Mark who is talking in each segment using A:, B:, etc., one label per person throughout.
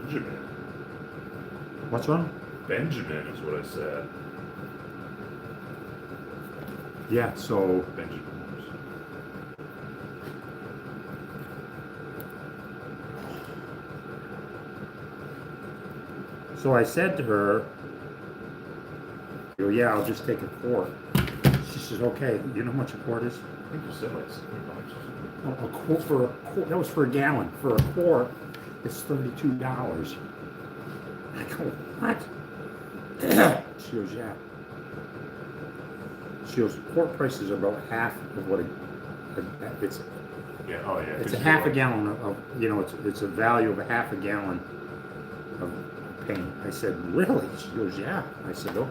A: Benjamin.
B: What's wrong?
A: Benjamin is what I said.
B: Yeah, so
A: Benjamin.
B: So I said to her, yeah, I'll just take a quart. She says, okay, you know how much a quart is?
A: I think you said like $6.
B: A quart for a quart, that was for a gallon. For a quart, it's $32. I go, what? She goes, yeah. She goes, quart prices are about half of what it's.
A: Yeah, oh yeah.
B: It's a half a gallon of it's a value of a half a gallon of paint. I said, really? She goes, yeah. I said, oh.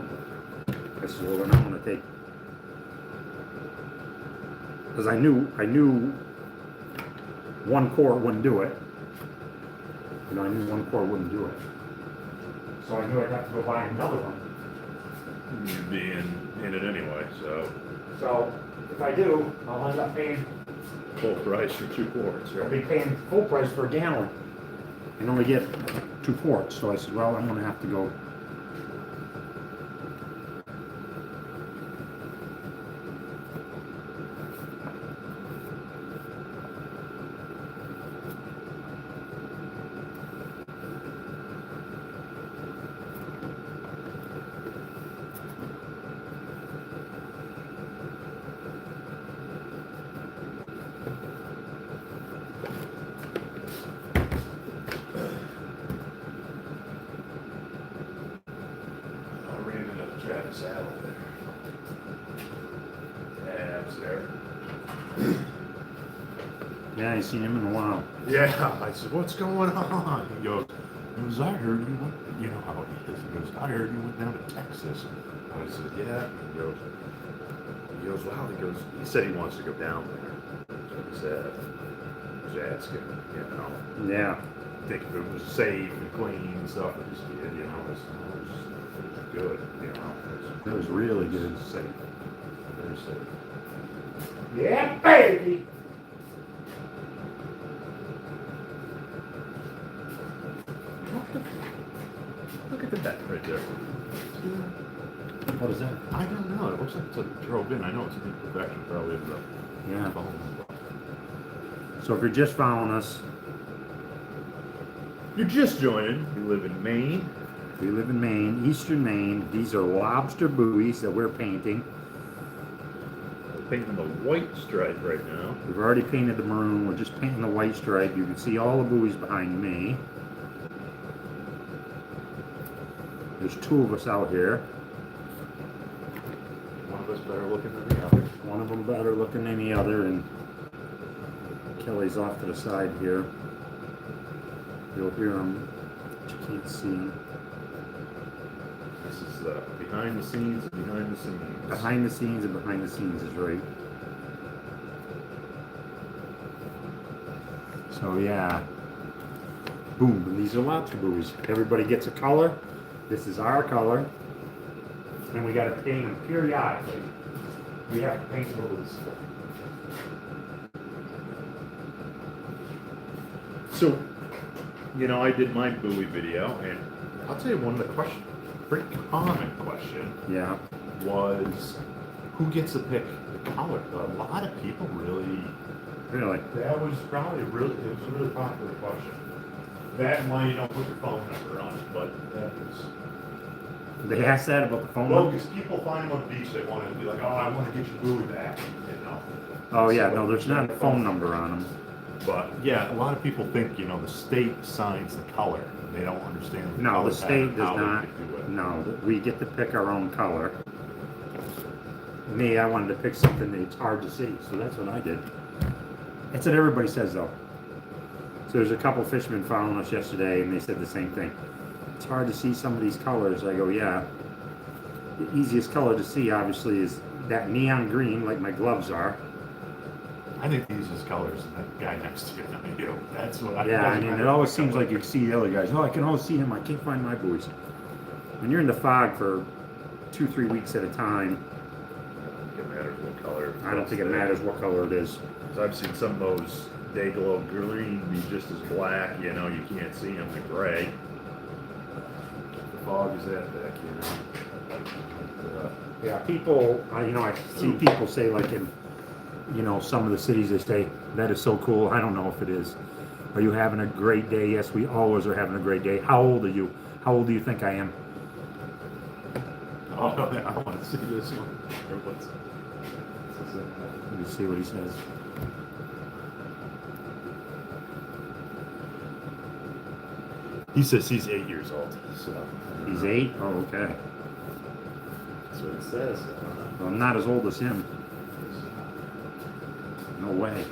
B: I said, well, then I'm going to take, because I knew 1 quart wouldn't do it. I knew 1 quart wouldn't do it. So I knew I'd have to go buy another one.
A: You'd be in it anyway, so.
B: So if I do, I'll end up paying
A: Full price for 2 quarts,
B: I'll
A: right?
B: be paying full price for a gallon and only get 2 quarts. So I said, well, I'm going to have to go.
A: I ran into Travis Saddle there. Abs there.
B: Yeah, I ain't seen him in a while.
A: Yeah, I said, what's going on? He goes, I heard you went, you know how he is. He goes, I heard you went down to Texas. I said, yeah. He goes, wow. He said he wants to go down there. So he said, I was asking,
B: Yeah.
A: think if it was safe and clean and stuff that he's did, it was good,
B: It was really good.
A: It was safe. Very safe.
B: Yeah, baby.
A: Look at that right there.
B: What is that?
A: I don't know. It looks like it's a drove in. I know it's an imperfection probably of the
B: Yeah.
A: phone.
B: So if you're just following us,
A: You're just joining. We live in Maine.
B: we live in Maine, eastern Maine. These are lobster buoys that we're painting.
A: We're painting the white stripe right now.
B: We've already painted the maroon. We're just painting the white stripe. You can see all the buoys behind me. There's 2 of us out here.
A: One of us better looking than the other.
B: One of them better looking than the other, and Kelly's off to the side here. You'll hear him, but you can't see him.
A: This is the behind the scenes and behind the scenes.
B: Behind the scenes and behind the scenes is right. So yeah, boom, and these are lobster buoys. Everybody gets a color. This is our color. And we gotta paint them periodically. We have to paint buoys.
A: So, I did my buoy video, and I'll tell you one of the questions, pretty common question,
B: Yeah.
A: was who gets to pick the color? A lot of people really.
B: Really?
A: That was probably it was a really popular question. That and why you don't put your phone number on it, but that is.
B: They asked that about the phone
A: Well,
B: number?
A: because people find them on the beach, they want to be like, oh, I want to get your buoy back,
B: Oh yeah, no, there's not a phone number on them.
A: But yeah, a lot of people think, the state signs the color. They don't understand the
B: No,
A: color
B: the state
A: pattern,
B: does
A: how they
B: not.
A: can do it.
B: No, we get to pick our own color. Me, I wanted to pick something that's hard to see, so that's what I did. That's what everybody says though. So there's a couple fishermen following us yesterday, and they said the same thing. It's hard to see some of these colors. I go, yeah. The easiest color to see, obviously, is that neon green, like my gloves are.
A: I think the easiest color is that guy next to you. That's what I.
B: Yeah, I mean, it always seems like you see the other guys. Oh, I can always see him. I can't find my buoys. When you're in the fog for 2-3 weeks at a time,
A: It matters what color.
B: I don't think it matters what color it is.
A: So I've seen some of those day glow green, be just as black, you know, you can't see them, the gray. The fog is that thick, you know.
B: Yeah, people, you know, I see people say like in, you know, some of the cities they say, that is so cool. I don't know if it is. Are you having a great day? Yes, we always are having a great day. How old are you? How old do you think I am?
A: Oh, I want to see this one.
B: Let me see what he says.
A: He says he's 8 years old. So
B: He's 8? Oh, okay.
A: that's what it says.
B: Well, I'm not as old as him. No way.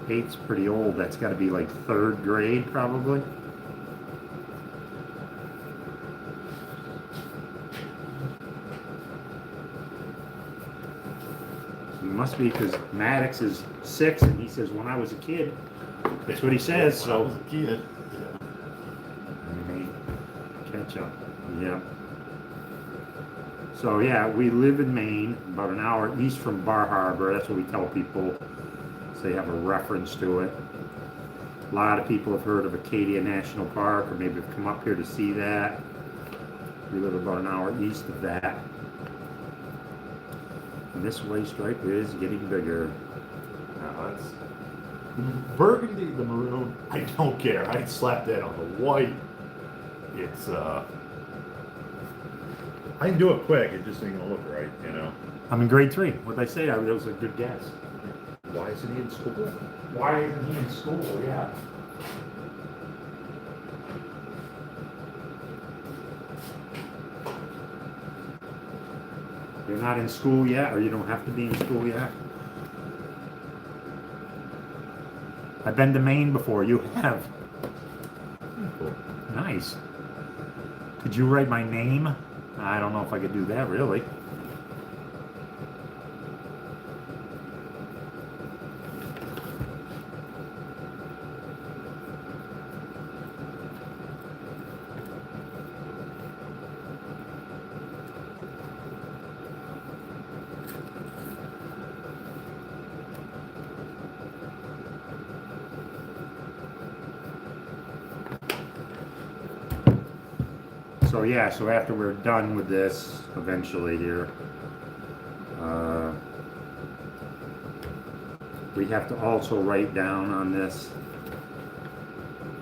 B: 8's pretty old. That's got to be like 3rd grade, probably. It must be because Maddox is 6, and he says, when I was a kid. That's what he says.
A: When I
B: So
A: was a kid.
B: catch up. Yeah. So yeah, we live in Maine, about an hour east from Bar Harbor. That's what we tell people, so they have a reference to it. A lot of people have heard of Acadia National Park, or maybe have come up here to see that. We live about an hour east of that. And this white stripe is getting bigger.
A: Now that's burgundy, the maroon. I don't care. I'd slap that on the white. It's I can do it quick. It just ain't gonna look right, you know.
B: I'm in grade 3. What'd I say? That was a good guess.
A: Why isn't he in school?
B: Why isn't he in school? Yeah. You're not in school yet, or you don't have to be in school yet? I've been to Maine before. You have.
A: Cool.
B: Nice. Could you write my name? I don't know if I could do that, really. So yeah, so after we're done with this, eventually here, we have to also write down on this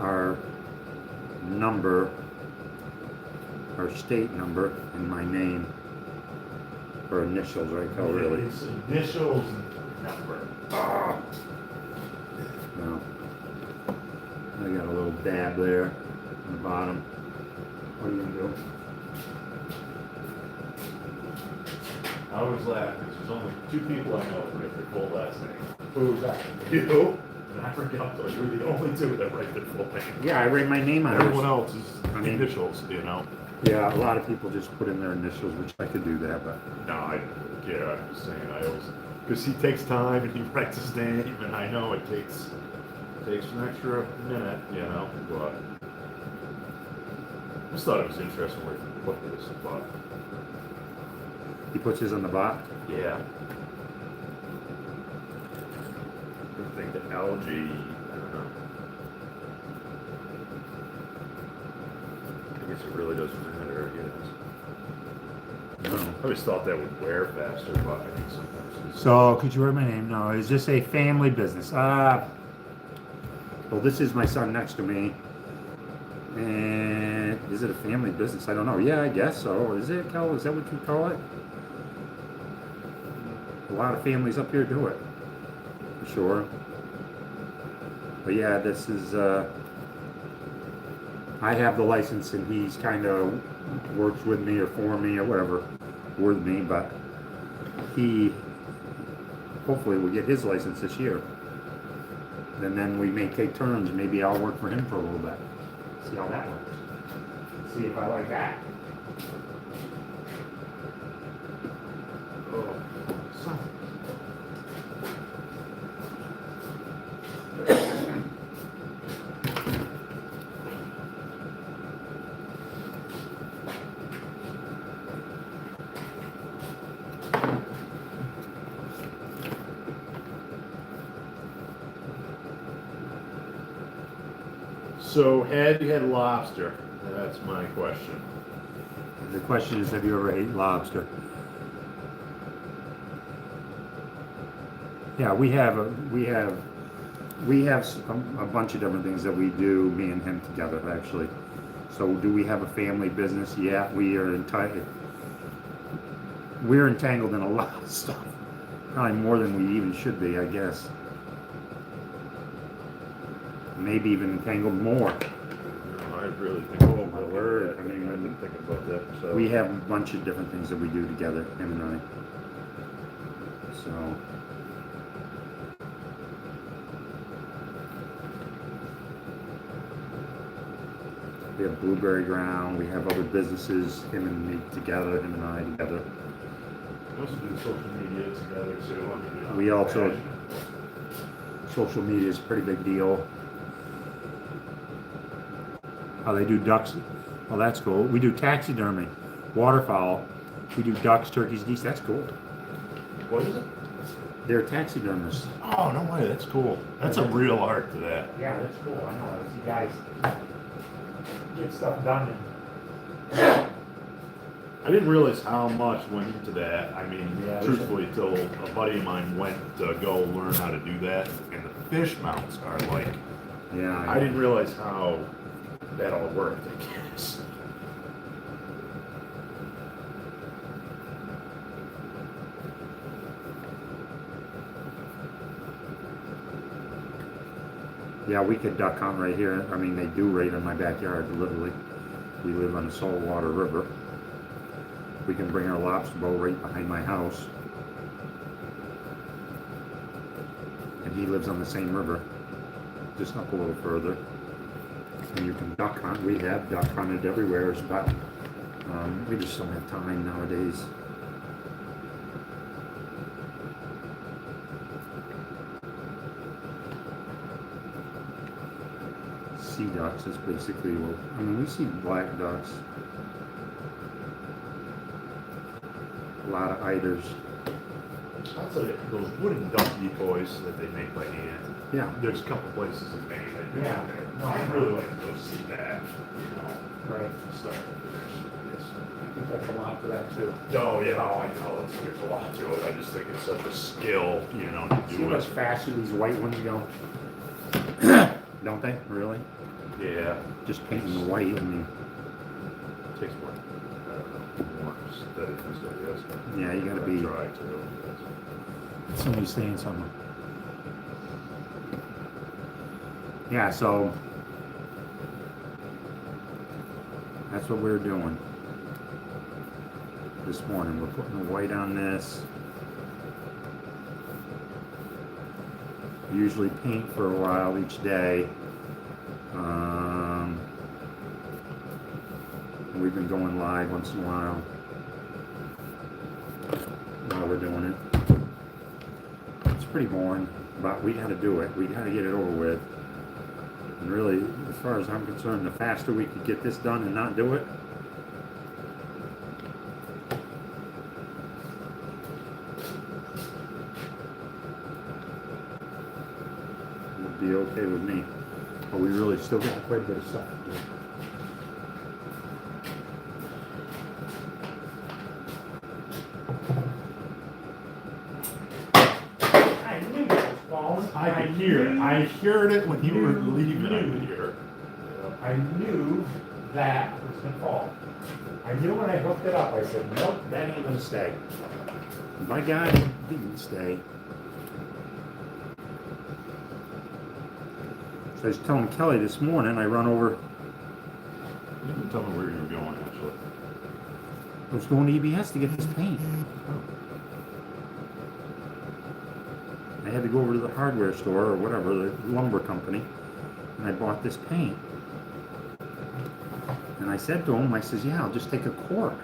B: our number, our state number, and my name, or initials, right? Oh, really?
A: It's initials and number. Oh.
B: No. I got a little dab there on the bottom. What are you gonna do?
A: I always laugh because there's only 2 people I know that write their full last name.
B: Who's that?
A: You and I forgot those. You're the only 2 that write their full name.
B: Yeah, I write my name on
A: Everyone
B: it.
A: else is
B: I mean-
A: initials, you know.
B: Yeah, a lot of people just put in their initials, which I could do that, but
A: No, I don't really care. I'm just saying I always because he takes time and he writes his name, and I know it takes an extra minute, you know. But I just thought it was interesting where he put this. But
B: he puts his on the bot.
A: yeah, I think the algae. I don't know. I guess it really doesn't matter. I guess.
B: No.
A: I always thought that would wear faster, but I think sometimes it's...
B: So, could you write my name? No, is this a family business? Well, this is my son next to me. And is it a family business? I don't know. Yeah, I guess so. Is it, Kel? Is that what you call it? A lot of families up here do it. For sure. But yeah, this is, I have the license and he's kind of works with me or for me or whatever with me, but he hopefully will get his license this year. And then we may take turns. Maybe I'll work for him for a little bit. See how that works. See if I like that.
A: Oh, son. So, have you had lobster? That's my question.
B: The question is, have you ever ate lobster? Yeah, we have a bunch of different things that we do, me and him together, actually. So, do we have a family business? Yeah, we're entangled in a lot of stuff. Probably more than we even should be, I guess. Maybe even entangled more.
A: I really think.
B: Oh my word!
A: I mean, I've been thinking about that. So.
B: We have a bunch of different things that we do together, him and I. So. We have blueberry ground. We have other businesses, him and me together, him and I together.
A: We also do social media together too. I mean,
B: We also, social media is a pretty big deal. How they do ducks, well that's cool. We do taxidermy, waterfowl. We do ducks, turkeys, geese, that's cool.
A: What is it?
B: They're taxidermists.
A: Oh, no way, that's cool. That's a real art to that.
B: Yeah, that's cool, I know, you guys get stuff done.
A: I didn't realize how much went into that. I mean,
B: Yeah,
A: truthfully, till a buddy of mine went to go learn how to do that, and the fish mounts are like,
B: Yeah.
A: I didn't realize how that all worked, I guess.
B: Yeah, we could duck hunt right here. I mean, they do right in my backyard, literally. We live on a saltwater river. We can bring our lobster boat right behind my house. And he lives on the same river, just up a little further. And you can duck hunt. We have duck hunted everywhere, but we just don't have time nowadays. Sea ducks is basically what, I mean, we see black ducks, a lot of eiders.
A: I'll tell you, those wooden duck decoys that they make by hand,
B: Yeah,
A: there's a couple places in Maine that do
B: Yeah.
A: that. No, I'd really like to go see that, you know,
B: right.
A: stuff. Yes.
B: I think that's a lot for that too.
A: Oh, yeah, I know, there's a lot to it. I just think it's such a skill, you know, to
B: See
A: do
B: how much
A: it.
B: faster these white ones go? Don't they? Really?
A: Yeah,
B: Just painting the white, I mean,
A: it takes more, I don't know, more steadiness, I guess.
B: yeah, you gotta
A: I
B: be,
A: try to.
B: somebody's saying something. Yeah, so, that's what we're doing this morning. We're putting the white on this. We usually paint for a while each day. We've been going live once in a while while we're doing it. It's pretty boring, but we gotta do it. We gotta get it over with. And really, as far as I'm concerned, the faster we could get this done and not do it, would be okay with me. But we really still got quite a bit of stuff to do. I knew it was falling.
A: I could hear it. I heard it when you were leaving. I could hear it.
B: I knew that was gonna fall. I knew when I hooked it up, I said, nope, that ain't gonna stay. My God, it didn't stay. So I was telling Kelly this morning, I run over,
A: You can tell me where you're going, actually.
B: I was going to EBS to get this paint. I had to go over to the hardware store or whatever, the lumber company, and I bought this paint. And I said to him, I says, yeah, I'll just take a quart.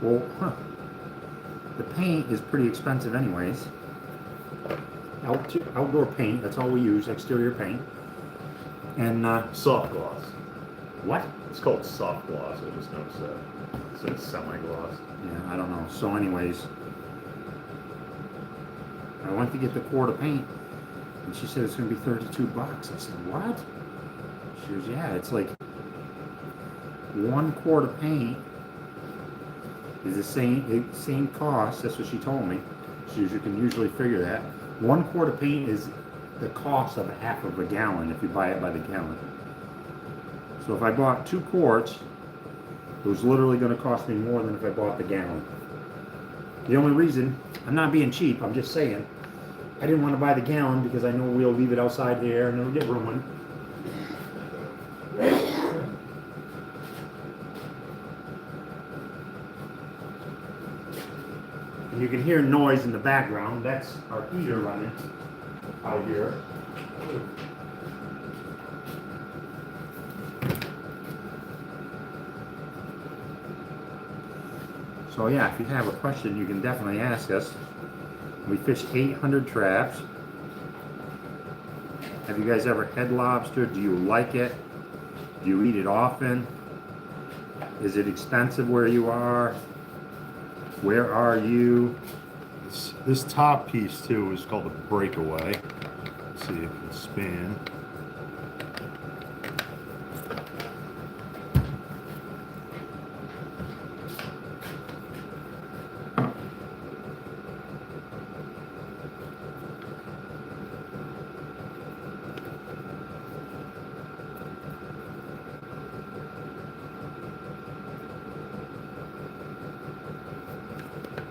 B: Well, the paint is pretty expensive anyways. Outdoor paint, that's all we use, exterior paint. And,
A: Soft gloss.
B: what?
A: It's called soft gloss. I just noticed that. It says semi-gloss.
B: Yeah, I don't know. So anyways, I went to get the quart of paint, and she said it's going to be $32. I said, what? She goes, yeah, it's like 1 quart of paint is the same cost. That's what she told me. She goes, you can usually figure that. 1 quart of paint is the cost of half of a gallon if you buy it by the gallon. So if I bought 2 quarts, it was literally going to cost me more than if I bought the gallon. The only reason, I'm not being cheap, I'm just saying, I didn't want to buy the gallon because I know we'll leave it outside there and it'll get ruined. And you can hear noise in the background. That's our heater running out here. So yeah, if you have a question, you can definitely ask us. We fish 800 traps. Have you guys ever had lobster? Do you like it? Do you eat it often? Is it expensive where you are? Where are you?
A: This top piece too is called a breakaway. Let's see if it can span.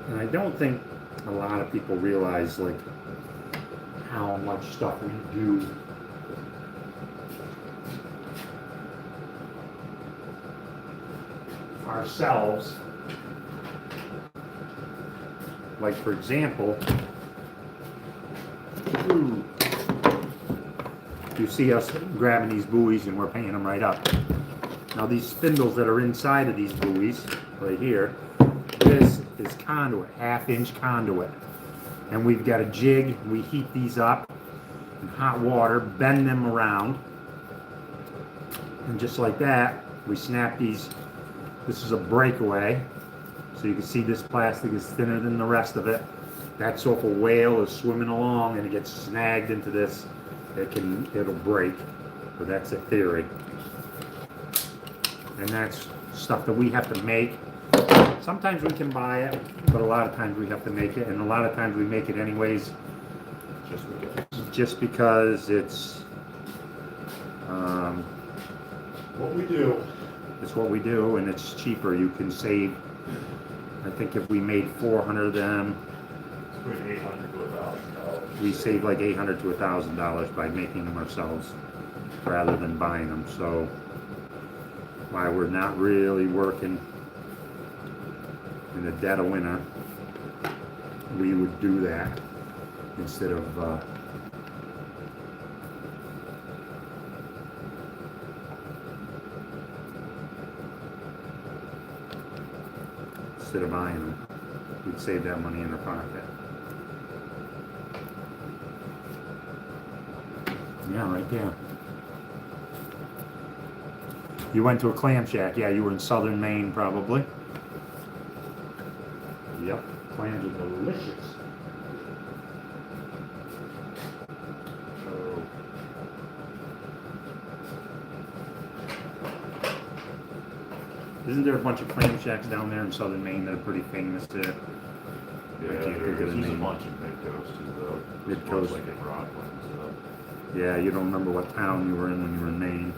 B: And I don't think a lot of people realize like how much stuff we do ourselves. Like for example, you see us grabbing these buoys and we're paying them right up. Now these spindles that are inside of these buoys, right here, this is conduit, 1/2-inch conduit. And we've got a jig, we heat these up in hot water, bend them around, and just like that, we snap these. This is a breakaway, so you can see this plastic is thinner than the rest of it. That's so if a whale is swimming along and it gets snagged into this, it'll break. So that's the theory. And that's stuff that we have to make. Sometimes we can buy it, but a lot of times we have to make it, and a lot of times we make it anyways, just because it's
A: What we do.
B: it's what we do, and it's cheaper. You can save. I think if we made 400 of them,
A: Between $800 to $1,000.
B: we save like $800 to $1,000 by making them ourselves rather than buying them. So why we're not really working in the dead of winter, we would do that instead of buying them. We'd save that money in our pocket. Yeah, right there. You went to a clam shack. Yeah, you were in southern Maine probably. Yep, clams are delicious. Isn't there a bunch of clam shacks down there in southern Maine that are pretty famous too?
A: Yeah,
B: I can't think of the
A: there's a
B: name.
A: bunch in Mid-Coast too, though.
B: Mid-Coast.
A: Like in Rockland, so.
B: Yeah, you don't remember what town you were in when you were in Maine.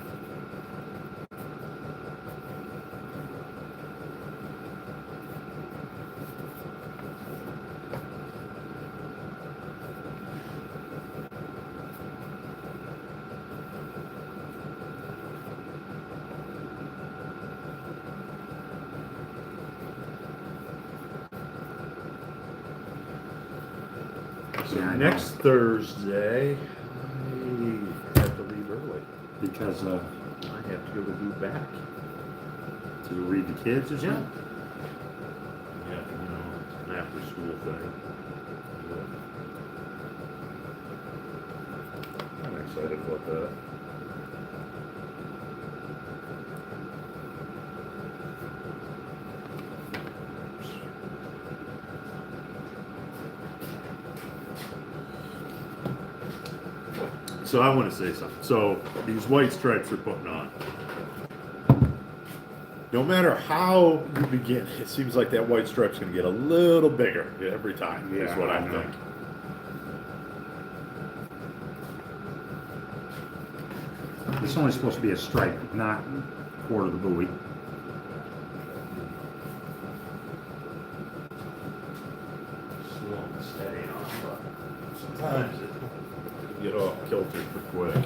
A: So
B: Yeah, I
A: next Thursday, I have to leave early.
B: Because
A: I have to go to do back.
B: to read the kids or something?
A: Yeah, an after school thing. Yeah. I'm excited about that. So I want to say something. So these white stripes they're putting on. No matter how you begin, it seems like that white stripe's going to get a little bigger every time. Is what I
B: know.
A: think.
B: It's only supposed to be a stripe, not quarter the buoy.
A: Slow and steady on, but sometimes it can get off kilter for quick.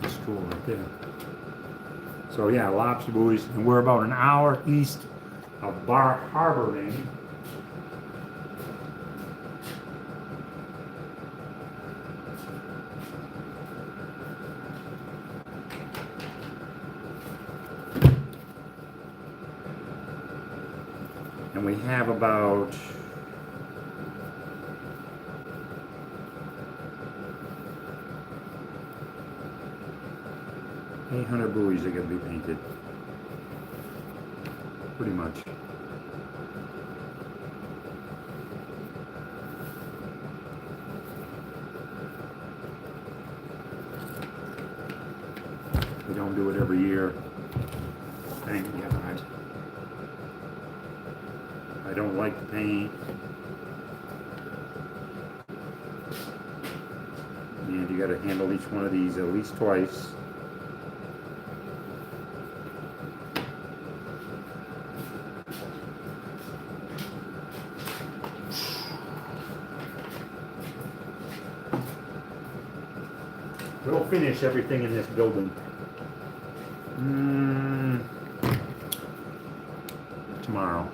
B: That's cool right there. So yeah, lobster buoys, and we're about an hour east of Bar Harbor, Maine. And we have about 800 buoys are going to be painted. Pretty much. We don't do it every year. Thank God. I don't like the paint. And you got to handle each one of these at least twice. We'll finish everything in this building tomorrow.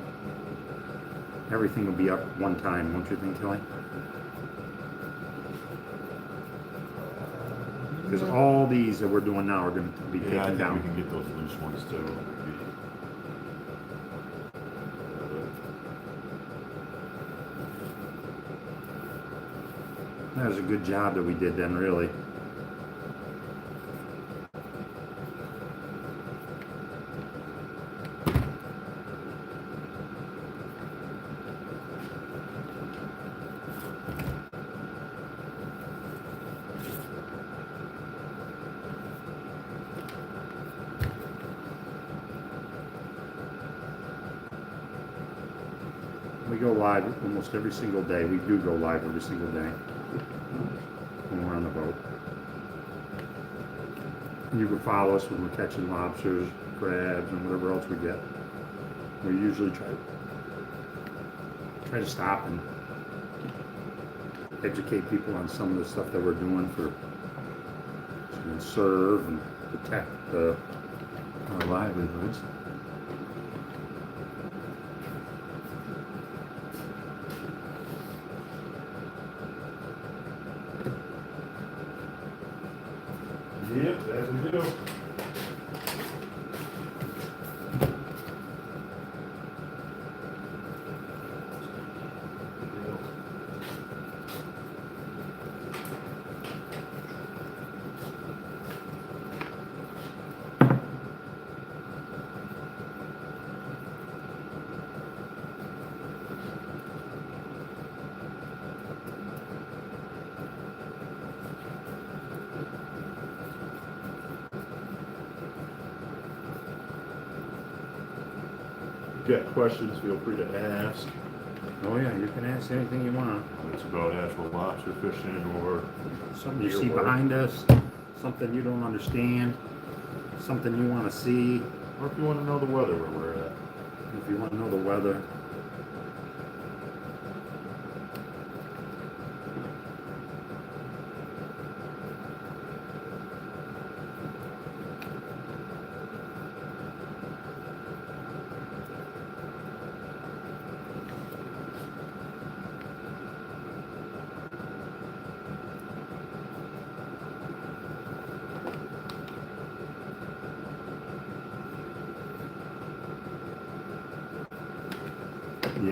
B: Everything will be up one time, won't you think, Kelly? Because all these that we're doing now are going to be
A: Yeah, I
B: taken
A: think we
B: down.
A: can get those loose ones too.
B: That was a good job that we did then, really. We go live almost every single day. We do go live every single day when we're on the boat. And you can follow us when we're catching lobsters, crabs, and whatever else we get. We usually try to stop and educate people on some of the stuff that we're doing for to serve and protect our livelihoods.
A: Yep, as we do. If you got questions, feel free to ask.
B: Oh yeah, you can ask anything you want.
A: It's about actual lobster fishing or
B: Something you
A: Your
B: see
A: work.
B: behind us, something you don't understand, something you want to see.
A: or if you want to know the weather where we're at.
B: If you want to know the weather.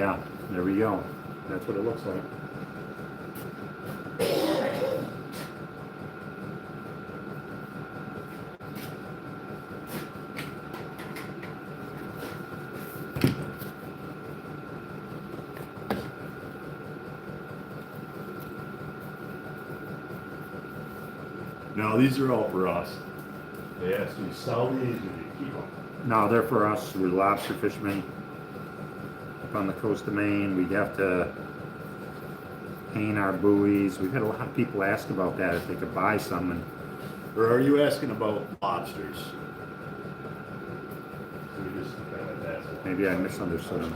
B: Yeah, there we go. That's what it looks like.
A: No, these are all for us. They asked you to sell these or you keep them.
B: No, they're for us. We're lobster fishermen up on the coast of Maine. We have to paint our buoys. We've had a lot of people ask about that, if they could buy some. And
A: Or are you asking about lobsters? We just kind of asked.
B: maybe I misunderstood them.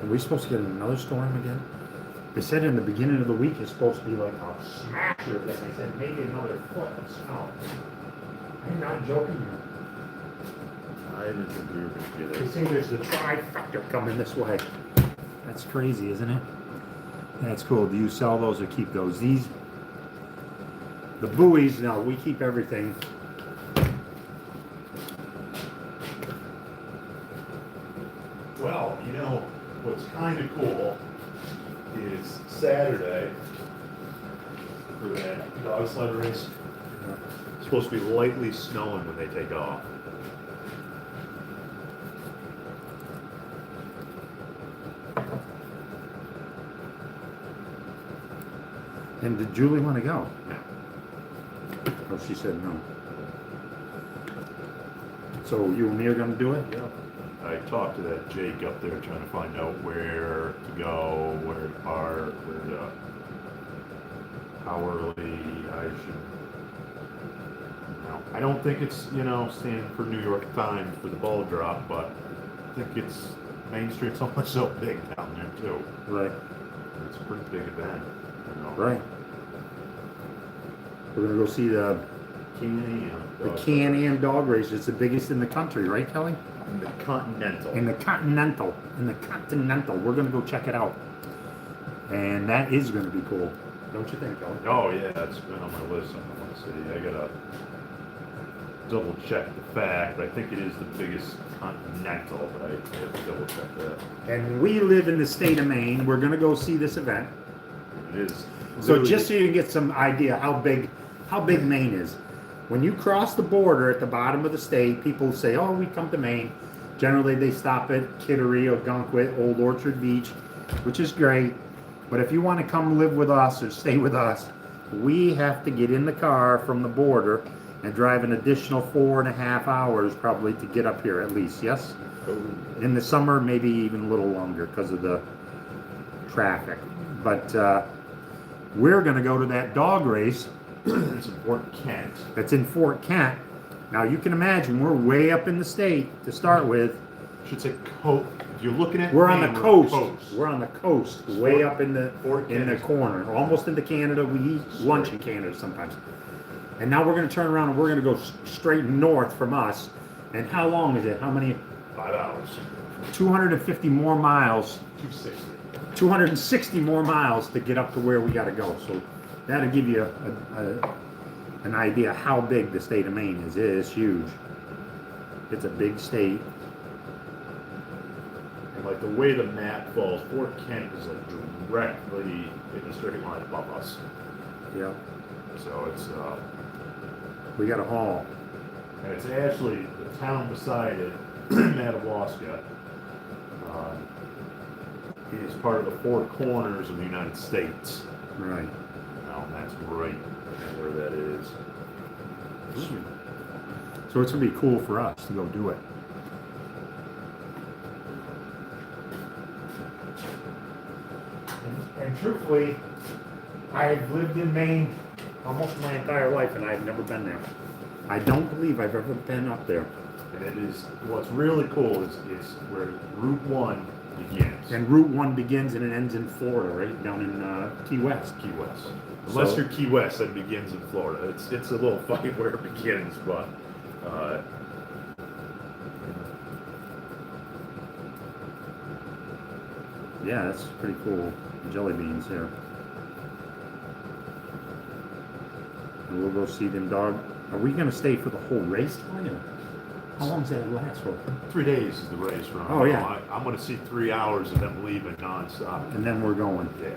B: Are we supposed to get another storm again? They said in the beginning of the week it's supposed to be like a smasher. They said maybe another foot of snow. I'm not joking you.
A: I didn't think we were going to get
B: They
A: it.
B: say there's the trifecta coming this way. That's crazy, isn't it? That's cool. Do you sell those or keep those? These, the buoys, no, we keep everything.
A: Well, you know, what's kind of cool is Saturday for that dog sled race. It's supposed to be lightly snowing when they take off.
B: And did Julie want to go?
A: No.
B: Oh, she said no. So you and me are going to do it?
A: Yeah. I talked to that Jake up there trying to find out where to go, where to park, where to, how early I should. I don't think it's, standing for New York time for the ball drop, but I think it's, Main Street's almost so big down there too.
B: Right.
A: It's a pretty big event,
B: Right. We're going to go see the Can-Am dog race. It's the biggest in the country, right, Kelly?
A: The Continental.
B: In the Continental. We're going to go check it out. And that is going to be cool. Don't you think, Kelly?
A: Oh yeah, it's been on my list. I want to see. I gotta double check the fact. I think it is the biggest Continental, but I have to double check that.
B: And we live in the state of Maine. We're going to go see this event.
A: It is.
B: So just so you can get some idea how big Maine is. When you cross the border at the bottom of the state, people say, oh, we come to Maine. Generally, they stop at Kittery, Ogunquit, Old Orchard Beach, which is great. But if you want to come live with us or stay with us, we have to get in the car from the border and drive an additional 4.5 hours probably to get up here at least, yes? In the summer, maybe even a little longer because of the traffic. But we're going to go to that dog race.
A: It's in Fort Kent.
B: That's in Fort Kent. Now you can imagine we're way up in the state to start with.
A: I should say coast. If you're looking at
B: We're on
A: Maine,
B: the
A: we're
B: coast. We're on the coast, way up in the corner, almost into Canada. We eat lunch in Canada sometimes. And now we're going to turn around and we're going to go straight north from us. And how long is it? How many?
A: 5 hours.
B: 250 more miles.
A: 260.
B: 260 more miles to get up to where we got to go. So that'll give you an idea how big the state of Maine is. It is huge. It's a big state.
A: And like the way the map falls, Fort Kent is like directly in the straight line above us.
B: Yeah.
A: So it's
B: We got a haul.
A: and it's actually the town beside it, Madawaska, is part of the Four Corners of the United States.
B: Right.
A: Now, that's right where that is.
B: So it's going to be cool for us to go do it. And truthfully, I've lived in Maine almost my entire life and I've never been there. I don't believe I've ever been up there.
A: And it is, what's really cool is where Route 1 begins.
B: And Route 1 begins and it ends in Florida, right? Down in Key West.
A: Key West. Unless
B: So-
A: you're Key West, that begins in Florida. It's a little funny where it begins, but
B: Yeah, that's pretty cool. Jelly beans here. And we'll go see them dog. Are we gonna stay for the whole race, Tony? How long does that last for?
A: 3 days is the race run.
B: Oh, yeah.
A: I'm going to see 3 hours of them leaving nonstop.
B: And then we're going.
A: Yeah.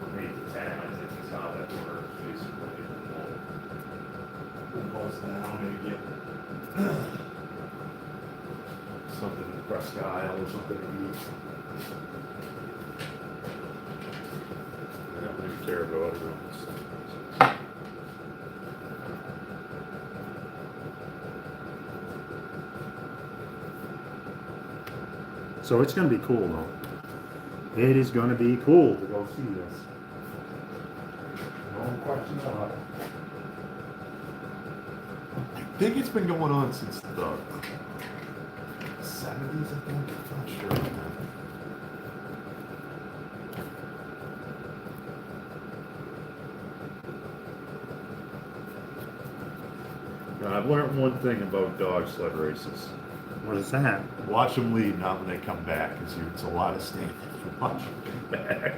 A: From 8 to 10, I think is how that works, basically. We'll buzz down, maybe get something in the Presque Isle or something to eat. I don't really care about other ones.
B: So it's gonna be cool though. It is gonna be cool to go see this. No question about it.
A: I think it's been going on since the 70s, I think. I'm not sure. Now, I've learned one thing about dog sled races.
B: What is that?
A: Watch them leave, not when they come back, because it's a lot of standing for watch them come back.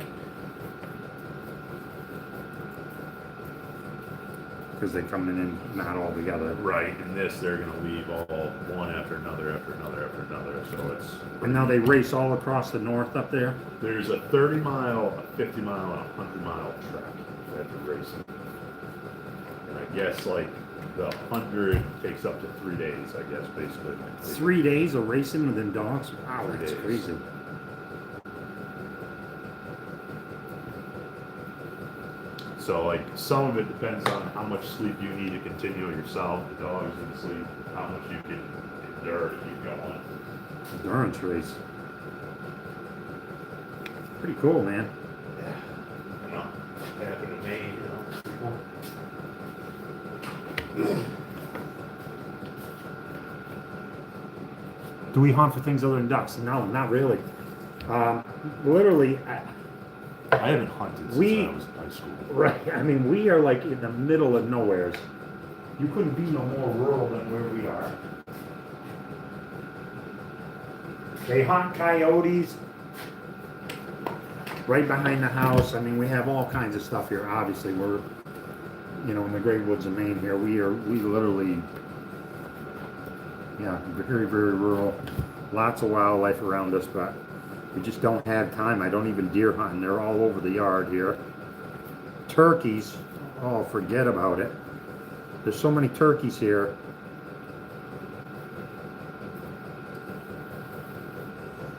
B: Because they're coming in not all together.
A: Right, in this, they're going to leave all one after another, after another, after another. So it's.
B: And now they race all across the north up there.
A: There's a 30-mile, a 50-mile, and a 100-mile track that they're racing. And I guess like the 100 takes up to 3 days, I guess, basically.
B: 3 days of racing with them dogs? Wow,
A: 3
B: that's
A: days.
B: crazy.
A: So like some of it depends on how much sleep you need to continue yourself. The dogs need to sleep, how much you can endure to keep going.
B: Endurance race. Pretty cool, man.
A: Yeah. You know, it happened to me, you know.
B: Do we hunt for things other than ducks? No, not really. Literally,
A: I haven't hunted since
B: We-
A: I was in high school.
B: right. I mean, we are like in the middle of nowheres. You couldn't be no more rural than where we are. They hunt coyotes right behind the house. I mean, we have all kinds of stuff here. Obviously, we're, you know, in the great woods of Maine here. We literally, yeah, very, very rural. Lots of wildlife around us, but we just don't have time. I don't even deer hunting. They're all over the yard here. Turkeys, oh, forget about it. There's so many turkeys here.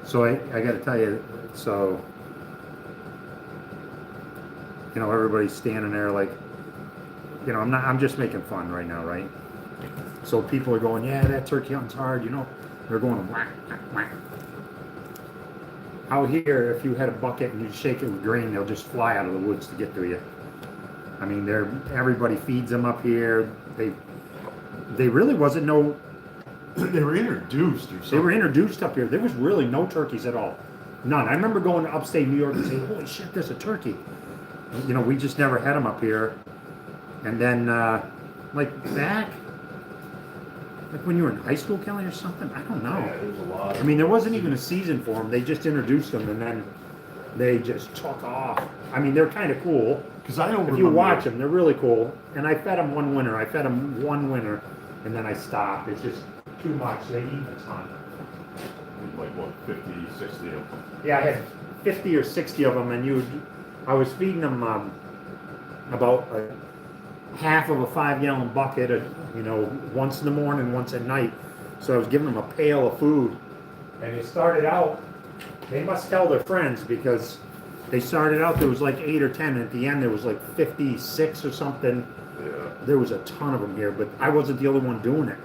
B: So I got to tell you, so, you know, everybody's standing there like, you know, I'm just making fun right now, right? So people are going, yeah, that turkey hunting's hard, you know. They're going whack, whack, whack. Out here, if you had a bucket and you shake it with grain, they'll just fly out of the woods to get to you. I mean, everybody feeds them up here. They really wasn't no.
A: They were introduced or something.
B: They were introduced up here. There was really no turkeys at all. None. I remember going to upstate New York and saying, holy shit, there's a turkey. You know, we just never had them up here. And then, like back, like when you were in high school, Kelly, or something? I don't know.
A: Yeah, there's a lot.
B: I mean, there wasn't even a season for them. They just introduced them and then they just took off. I mean, they're kind of cool.
A: Because I don't
B: If
A: remember.
B: you watch them, they're really cool. And I fed them one winter. And then I stopped. It's just too much. They eat a ton.
A: Like what, 50, 60 of them.
B: Yeah, I had 50 or 60 of them, and I was feeding them about half of a 5-gallon bucket, you know, once in the morning, once at night. So I was giving them a pail of food. And it started out, they must tell their friends because they started out, there was like 8 or 10. And at the end, there was like 56 or something.
A: Yeah.
B: There was a ton of them here, but I wasn't the only one doing it.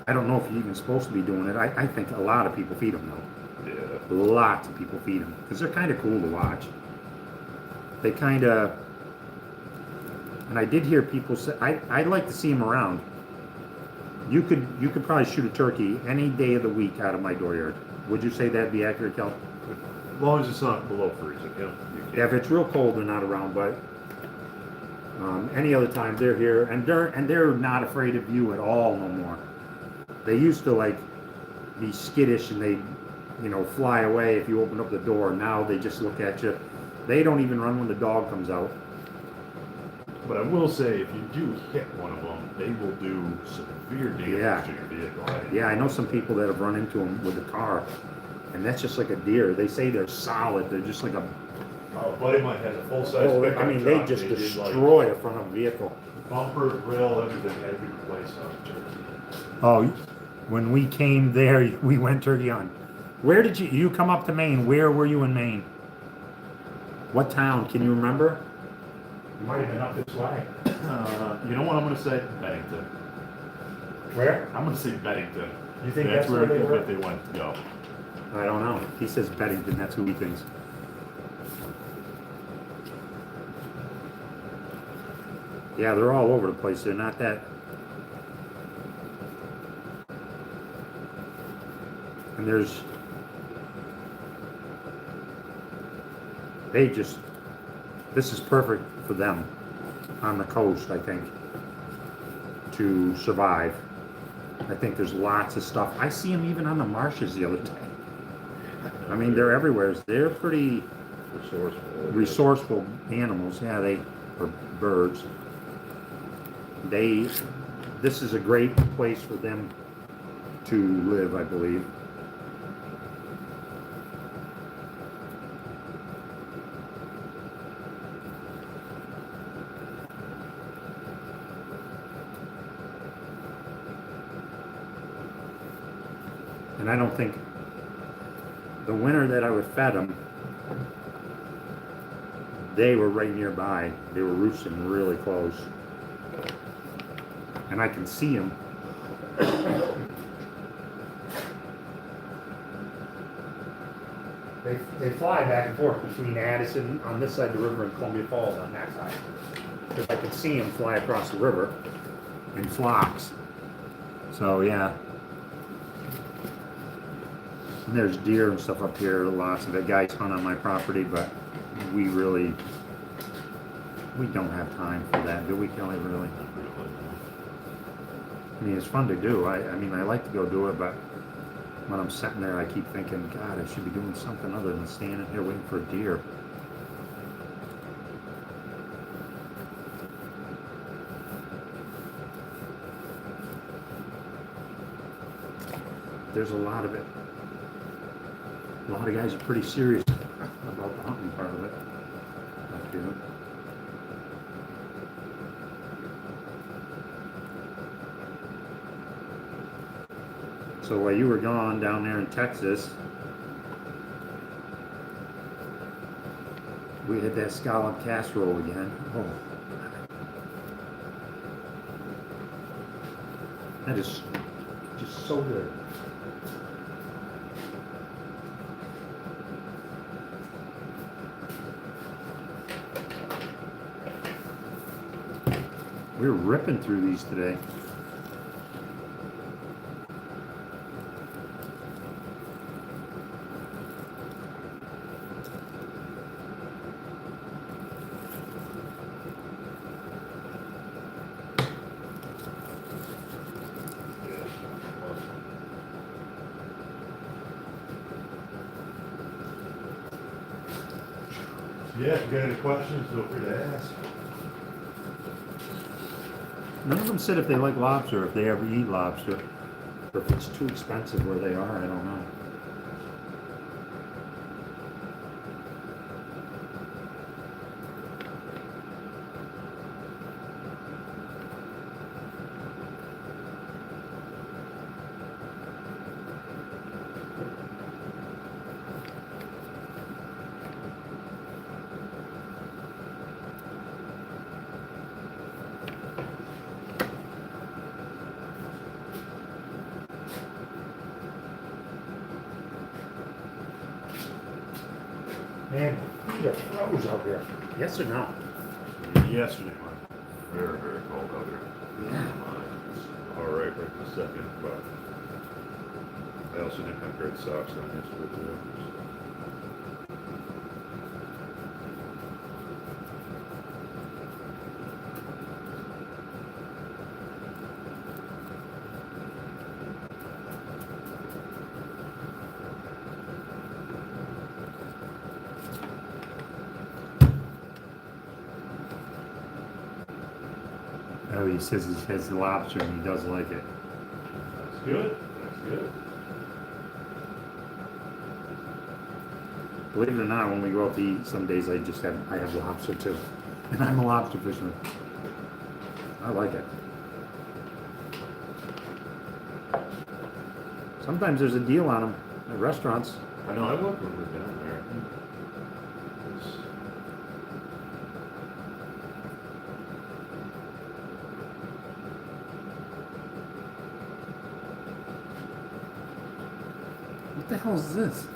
B: I don't know if you're even supposed to be doing it. I think a lot of people feed them, though.
A: Yeah.
B: Lots of people feed them because they're kind of cool to watch. They kind of, and I did hear people say, I'd like to see them around. You could probably shoot a turkey any day of the week out of my dooryard. Would you say that'd be accurate, Kel?
A: As long as it's not below freezing, you know. You
B: Yeah, if it's real cold, they're not around, but any other time they're here, and they're not afraid of you at all no more. They used to like be skittish and they, you know, fly away if you open up the door. Now they just look at you. They don't even run when the dog comes out.
A: But I will say, if you do hit one of them, they will do severe damage
B: Yeah.
A: to your vehicle.
B: Yeah, I know some people that have run into them with the car, and that's just like a deer. They say they're solid. They're just like a.
A: A buddy of mine has a full-size
B: Oh,
A: pickup
B: I mean, they
A: truck.
B: just
A: did,
B: destroy a front of a vehicle.
A: like, bumper, grill, everything had to be replaced on Turkey.
B: Oh, when we came there, we went turkey hunting. Where did you come up to Maine? Where were you in Maine? What town? Can you remember? You might have been up this way.
A: You know what I'm going to say? Bennington.
B: Where?
A: I'm going to say Bennington.
B: You think
A: that's
B: where they were?
A: they went to go.
B: I don't know. He says Beddington. That's who he thinks. Yeah, they're all over the place. They're not that. And this is perfect for them on the coast, I think, to survive. I think there's lots of stuff. I see them even on the marshes the other day. I mean, they're everywhere. They're pretty resourceful animals. Yeah, or birds. This is a great place for them to live, I believe. And I don't think the winter that I was fed them, they were right nearby. They were roosting really close. And I can see them. They fly back and forth between Addison on this side of the river and Columbia Falls on that side. Because I can see them fly across the river in flocks. So yeah. And there's deer and stuff up here, lots of it. Guys hunt on my property, but we don't have time for that, do we, Kelly, really? I mean, it's fun to do. I mean, I like to go do it, but when I'm sitting there, I keep thinking, God, I should be doing something other than standing here waiting for a deer. There's a lot of it. A lot of guys are pretty serious about the hunting part of it. Up here. So while you were gone down there in Texas, we had that scallop casserole again. Oh, that is just so good. We're ripping through these today.
A: Yeah, if you got any questions, feel free to ask.
B: None of them said if they like lobster, if they ever eat lobster, or if it's too expensive where they are, I don't know. Man, feet are froze out here. Yes or no?
A: Yesterday was very, very cold out there.
B: Yeah.
A: It's all right this second, but I also didn't have great socks on yesterday too.
B: Oh, he says he has the lobster and he does like it.
A: That's good. That's good.
B: Believe it or not, when we go out to eat, some days I have lobster too, and I'm a lobster fisherman. I like it. Sometimes there's a deal on them at restaurants.
A: I know. I looked when we were down there. It's-
B: What the hell is this?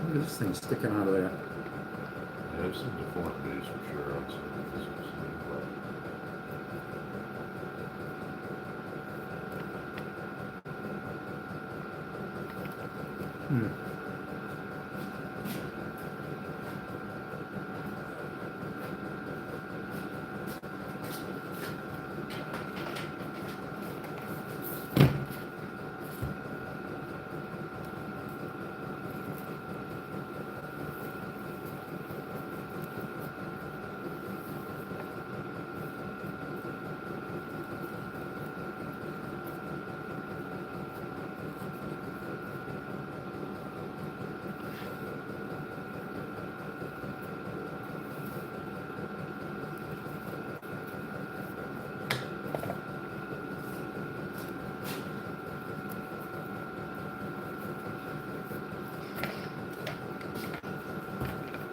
B: Look at this thing sticking out of there.
A: Yeah, there's some deformities for sure on some of these.
B: Hmm.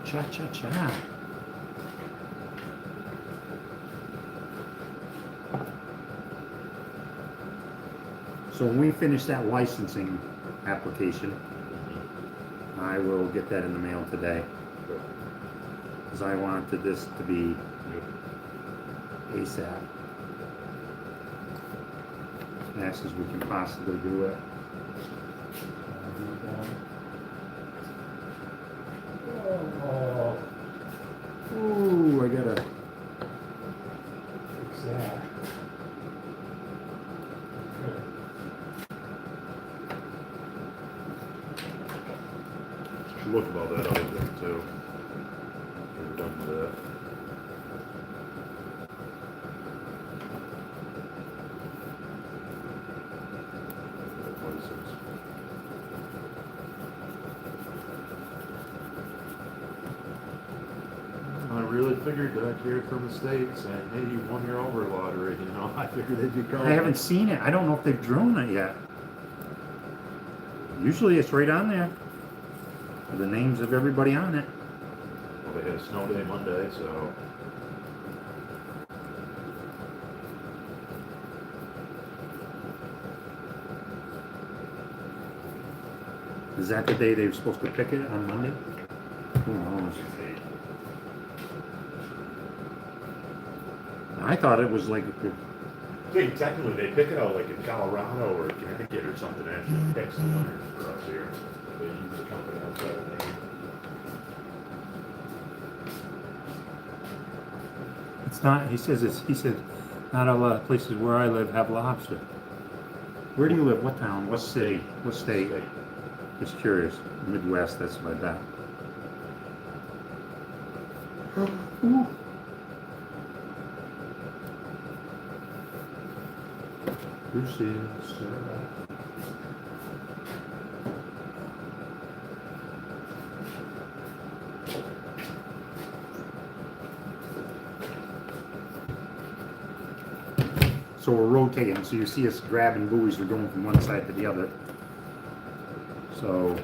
B: Cha-cha-cha. So when we finish that licensing application, I will get that in the mail today. Because I wanted this to be ASAP. As fast as we can possibly do it. Ooh, I gotta fix that.
A: Look about that other thing too. We're done with that. License. I really figured that I'd hear from the state saying, hey, you won your over lottery, you know. I figured they'd be calling.
B: I haven't seen it. I don't know if they've drawn it yet. Usually it's right on there. The names of everybody on it.
A: Well, they had a snow day Monday, so.
B: Is that the day they were supposed to pick it on Monday? Who knows? I thought it was like
A: I think technically they pick it out like in Colorado or Connecticut or something, actually picks the winners for us here. They use a company outside of Maine.
B: it's not. He said not a lot of places where I live have lobster. Where do you live? What town? What city? What state? Just curious. Midwest. That's what I bet. Ooh. Lucy, so we're rotating. So you see us grabbing buoys. We're going from one side to the other. So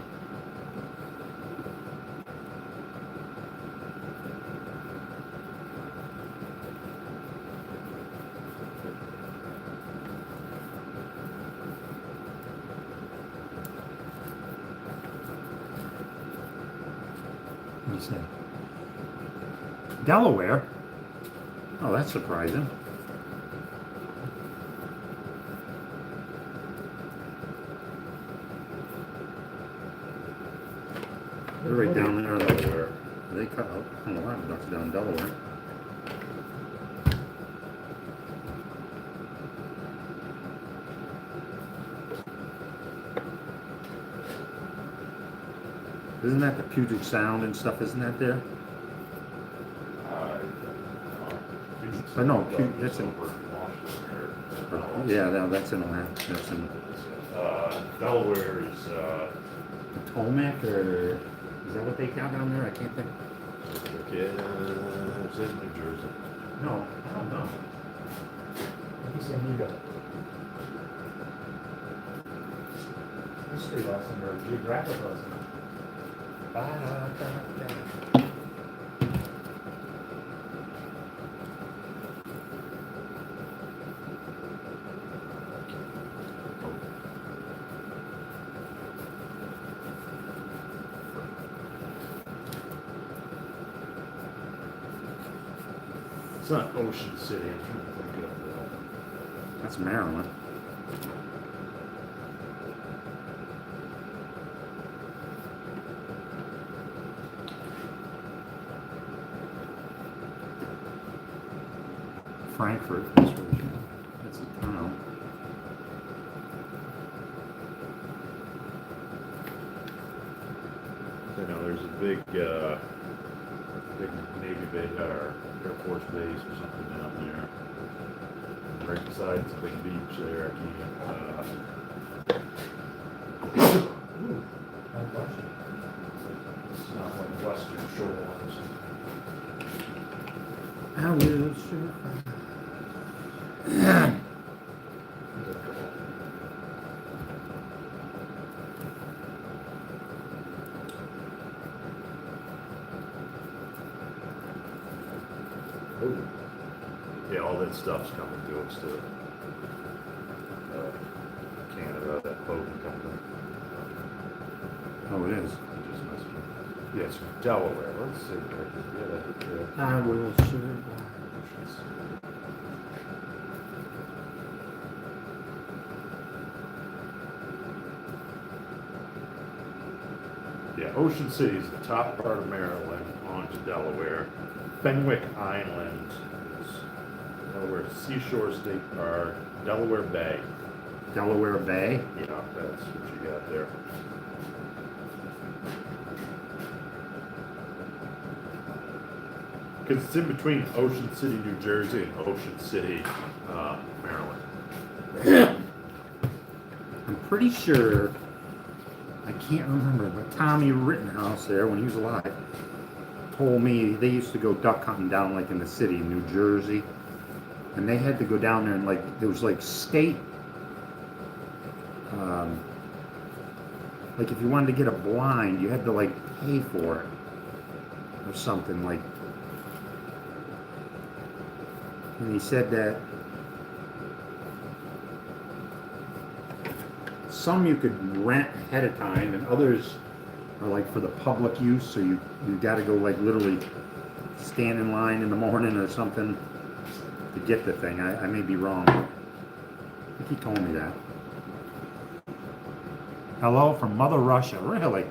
B: what do you say? Delaware? Oh, that's surprising. They're right down there.
A: Delaware.
B: They cut out a lot of ducks down in Delaware. Isn't that the Puget Sound and stuff? Isn't that there? But no, that's in. Yeah, no, that's in Alaska. That's in
A: Delaware is.
B: Potomac, or is that what they count down there? I can't think.
A: Yeah, it's in New Jersey.
B: No, I don't know. Maybe San Diego. History lesson or geographic lesson.
A: It's not Ocean City. I'm trying to think of that.
B: That's Maryland. Frankfurt. That's a town.
A: You know, there's a big Navy base or Air Force base or something down there. Right beside the big beach there. It's not like Western Shorelines.
B: I will survive.
A: Oh. Yeah, all that stuff's coming to us too. Canada, that Hogan company.
B: Oh, it is.
A: It just must be. Yeah, it's Delaware. Let's see. Yeah,
B: I will survive.
A: Yeah, Ocean City is the top part of Maryland onto Delaware. Fenwick Island is Delaware Seashore State Park, Delaware Bay.
B: Delaware Bay.
A: Yeah, that's what you got there. Because it's in between Ocean City, New Jersey, and Ocean City, Maryland.
B: I'm pretty sure, I can't remember, but Tommy Rittenhouse there, when he was alive, told me they used to go duck hunting down like in the city in New Jersey. And they had to go down there and like, there was like state, like if you wanted to get a blind, you had to like pay for it or something like. And he said that some you could rent ahead of time and others are like for the public use, so you got to go like literally stand in line in the morning or something to get the thing. I may be wrong. I think he told me that. Hello from Mother Russia. Really?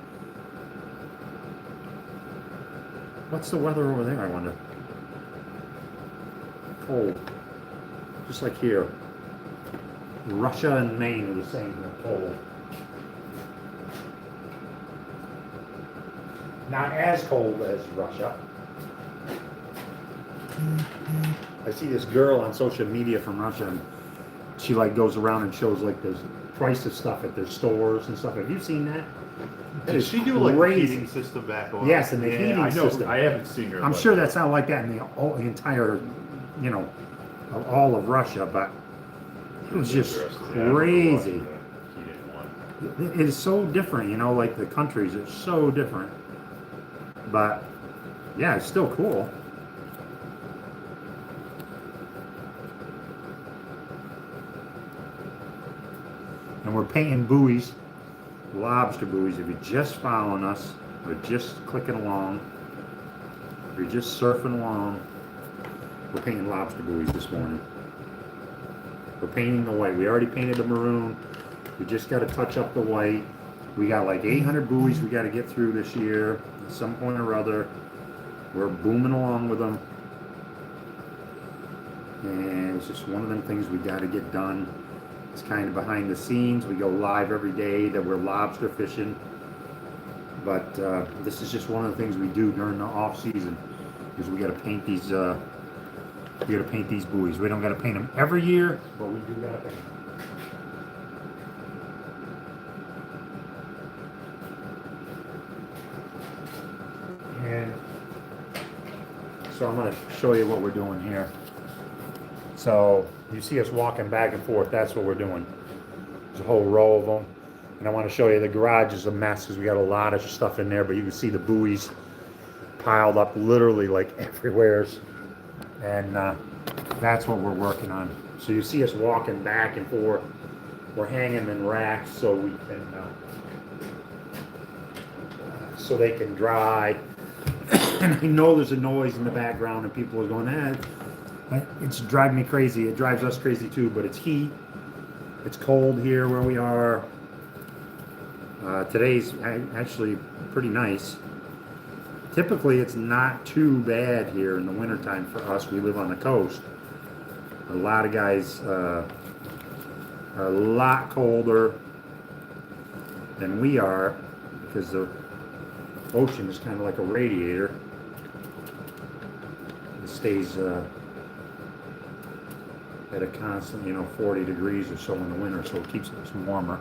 B: What's the weather over there, I wonder? Cold. Just like here. Russia and Maine are the same. They're cold. Not as cold as Russia. I see this girl on social media from Russia, and she like goes around and shows like the price of stuff at their stores and stuff. Have you seen that? That
A: Did
B: is
A: she do like the
B: crazy.
A: heating system back on?
B: Yes, and the heating
A: I know,
B: system.
A: I haven't seen her.
B: I'm sure that's not like that in the entire, you know, of all of Russia, but it was just crazy. It is so different, you know, like the countries are so different. But yeah, it's still cool. And we're painting buoys, lobster buoys. If you're just following us, or just clicking along, if you're just surfing along, we're painting lobster buoys this morning. We're painting the white. We already painted the maroon. We just got to touch up the white. We got like 800 buoys we got to get through this year at some point or other. We're booming along with them. And it's just one of them things we got to get done. It's kind of behind the scenes. We go live every day that we're lobster fishing. But this is just one of the things we do during the off season, because we got to paint these. We got to paint these buoys. We don't got to paint them every year, but we do got to paint them. And so I'm going to show you what we're doing here. So you see us walking back and forth. That's what we're doing. There's a whole row of them. And I want to show you the garage is a mess because we got a lot of stuff in there, but you can see the buoys piled up literally like everywhere. And that's what we're working on. So you see us walking back and forth. We're hanging in racks so we can, so they can dry. And I know there's a noise in the background and people are going, it's driving me crazy. It drives us crazy too, but it's heat. It's cold here where we are. Today's actually pretty nice. Typically, it's not too bad here in the wintertime for us. We live on the coast. A lot of guys are a lot colder than we are because the ocean is kind of like a radiator. It stays at a constant, 40 degrees or so in the winter, so it keeps us warmer.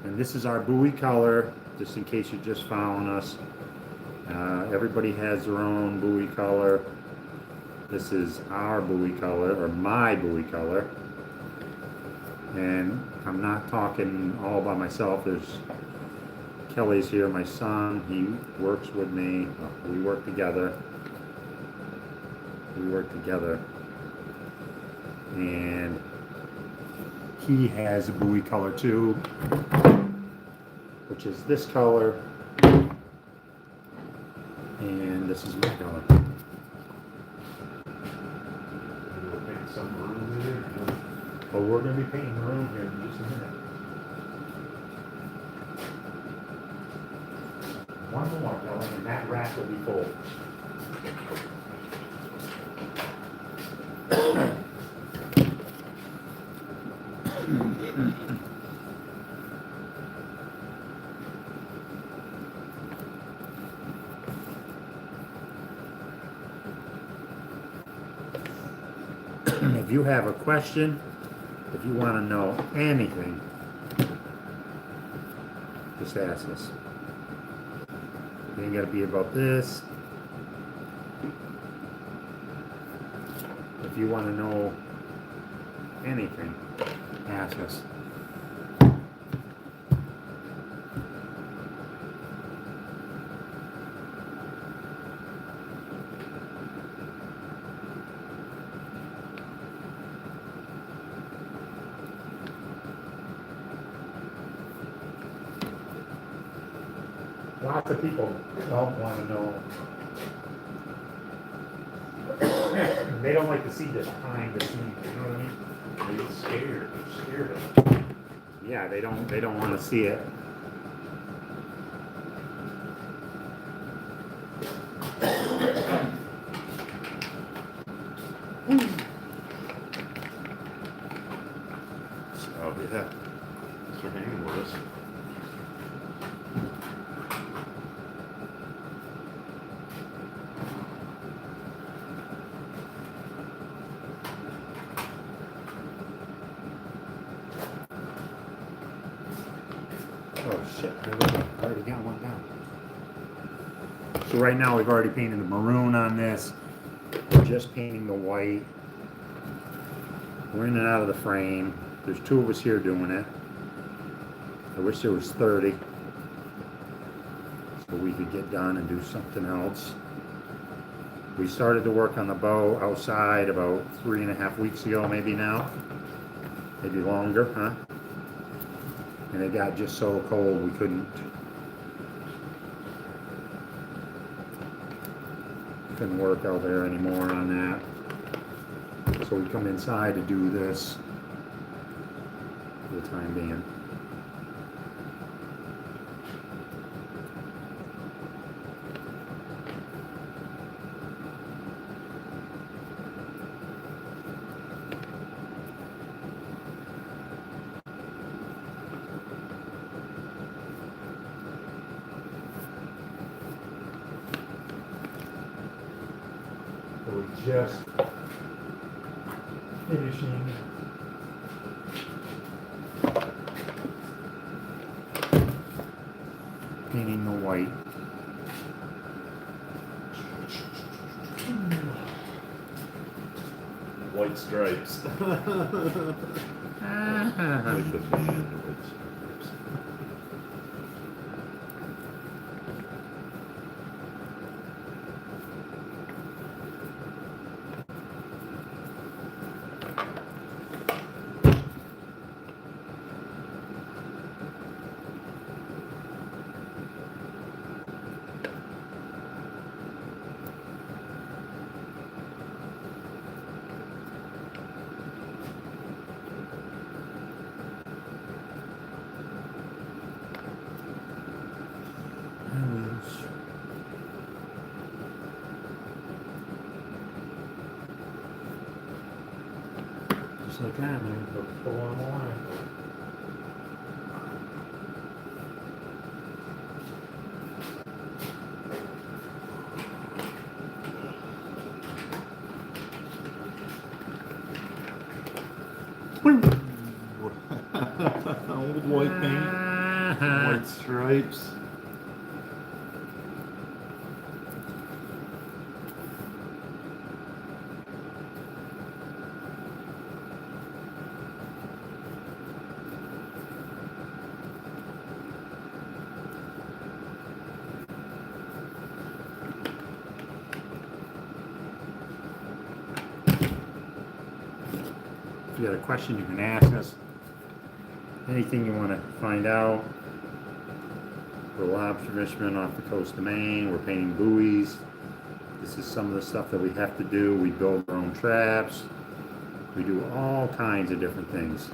B: And this is our buoy color, just in case you just found us. Everybody has their own buoy color. This is our buoy color, or my buoy color. And I'm not talking all by myself. There's Kelly's here, my son. He works with me. We work together. And he has a buoy color too, which is this color, and this is my color. Well, we're going to be painting maroon here in just a minute. One more, Kelly, and that rack will be full. If you have a question, if you want to know anything, just ask us. It ain't got to be about this. If you want to know anything, ask us. Lots of people don't want to know. They don't like to see this behind the scenes. You know what I mean? They get scared. They're scared of it. Yeah, they don't want to see it.
A: So yeah, so hanging with us.
B: Oh shit, I already got one down. So right now we've already painted the maroon on this. We're just painting the white. We're in and out of the frame. There's 2 of us here doing it. I wish there was 30. So we could get done and do something else. We started to work on the bow outside about 3.5 weeks ago, maybe now. Maybe longer, huh? And it got just so cold we couldn't work out there anymore on that. So we come inside to do this for the time being. just finishing. Painting the white.
A: White stripes. Like the band, white stripes.
B: Just like that, man. Pull on the line.
A: Old white paint, white stripes.
B: If you got a question, you can ask us. Anything you want to find out. We're lobster fishermen off the coast of Maine. We're painting buoys. This is some of the stuff that we have to do. We build our own traps. We do all kinds of different things.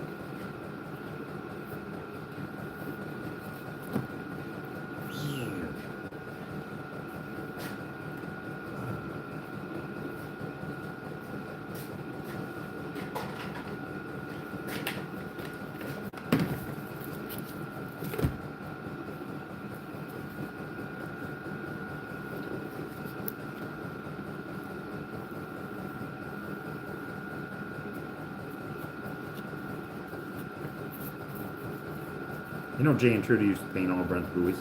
B: You know, Jay and Trudy used to paint all Brent's buoys.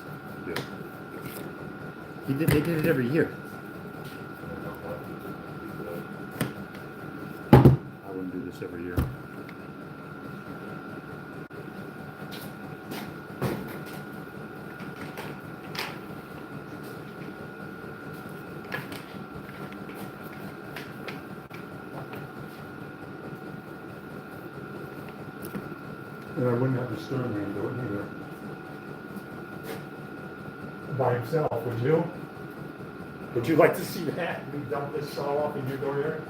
A: Yeah.
B: They did it every year. I wouldn't do this every year. And I wouldn't have the stern man do it either. By himself, would you? Would you like to see that? We dump this saw off in your dooryard?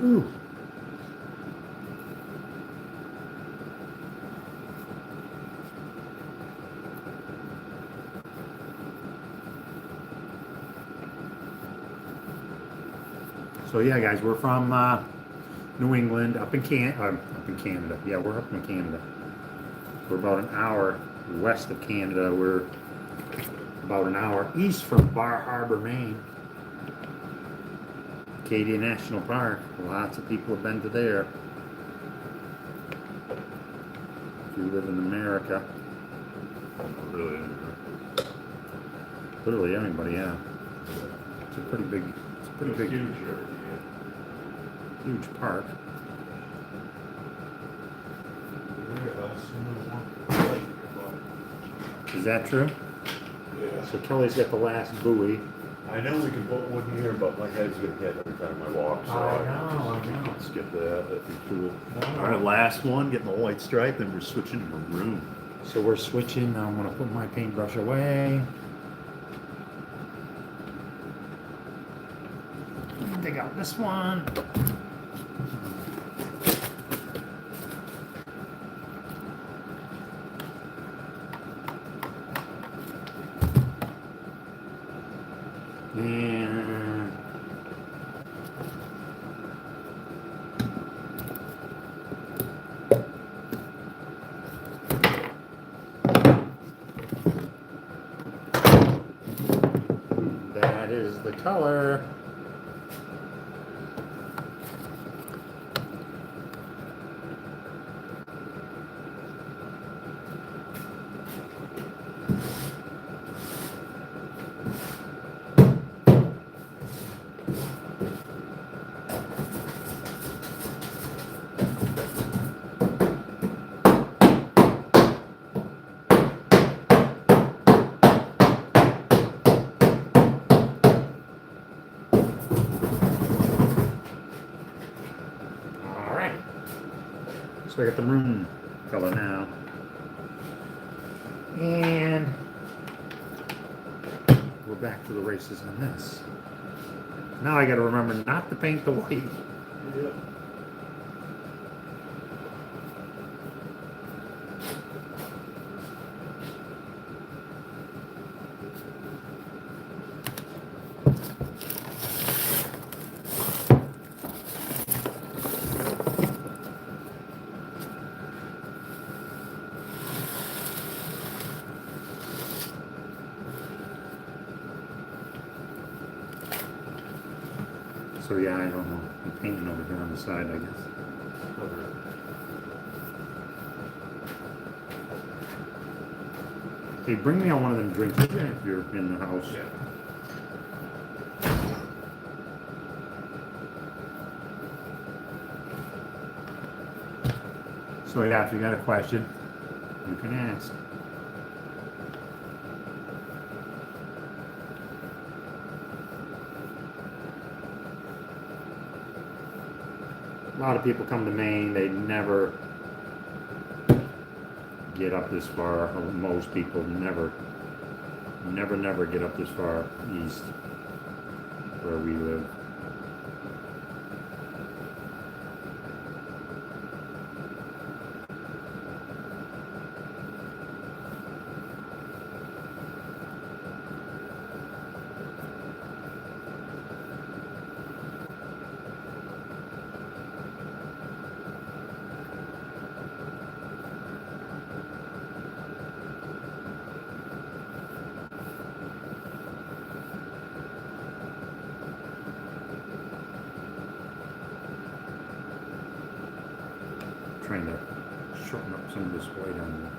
B: Ooh. So yeah, guys, we're from New England, up in Canada. Yeah, we're up in Canada. We're about an hour west of Canada. We're about an hour east from Bar Harbor, Maine. Acadia National Park. Lots of people have been to there. If you live in America.
A: Really?
B: Literally anybody, yeah. It's a pretty big,
A: Huge area.
B: huge park. Is that true?
A: Yeah.
B: So Kelly's got the last buoy.
A: I know we can put one here, but my head's gonna hit every time I walk. So
B: I know.
A: skip that. That'd be cool. All right, last one, getting the white stripe, then we're switching to maroon.
B: So we're switching. I'm gonna put my paintbrush away. Dig out this one. And the color. So I got the maroon color now. And we're back to the races on this. Now I got to remember not to paint the white.
A: Yep.
B: So yeah, I don't know. I'm painting over here on the side, I guess.
A: Okay.
B: Hey, bring me on one of them drinks if you're in the house.
A: Yeah.
B: So yeah, if you got a question, you can ask. A lot of people come to Maine, they never get up this far. Most people never get up this far east where we live. Trying to shorten up some of this white on there.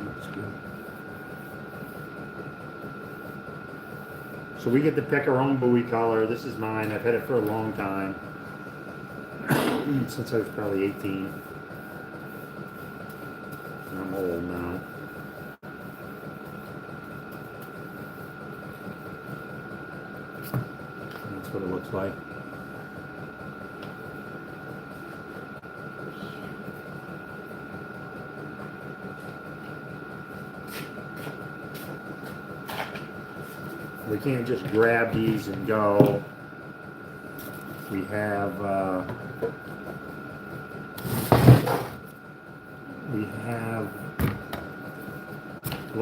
B: Looks good. So we get to pick our own buoy color. This is mine. I've had it for a long time. Since I was probably 18. I'm old now. That's what it looks like. We can't just grab these and go. We have a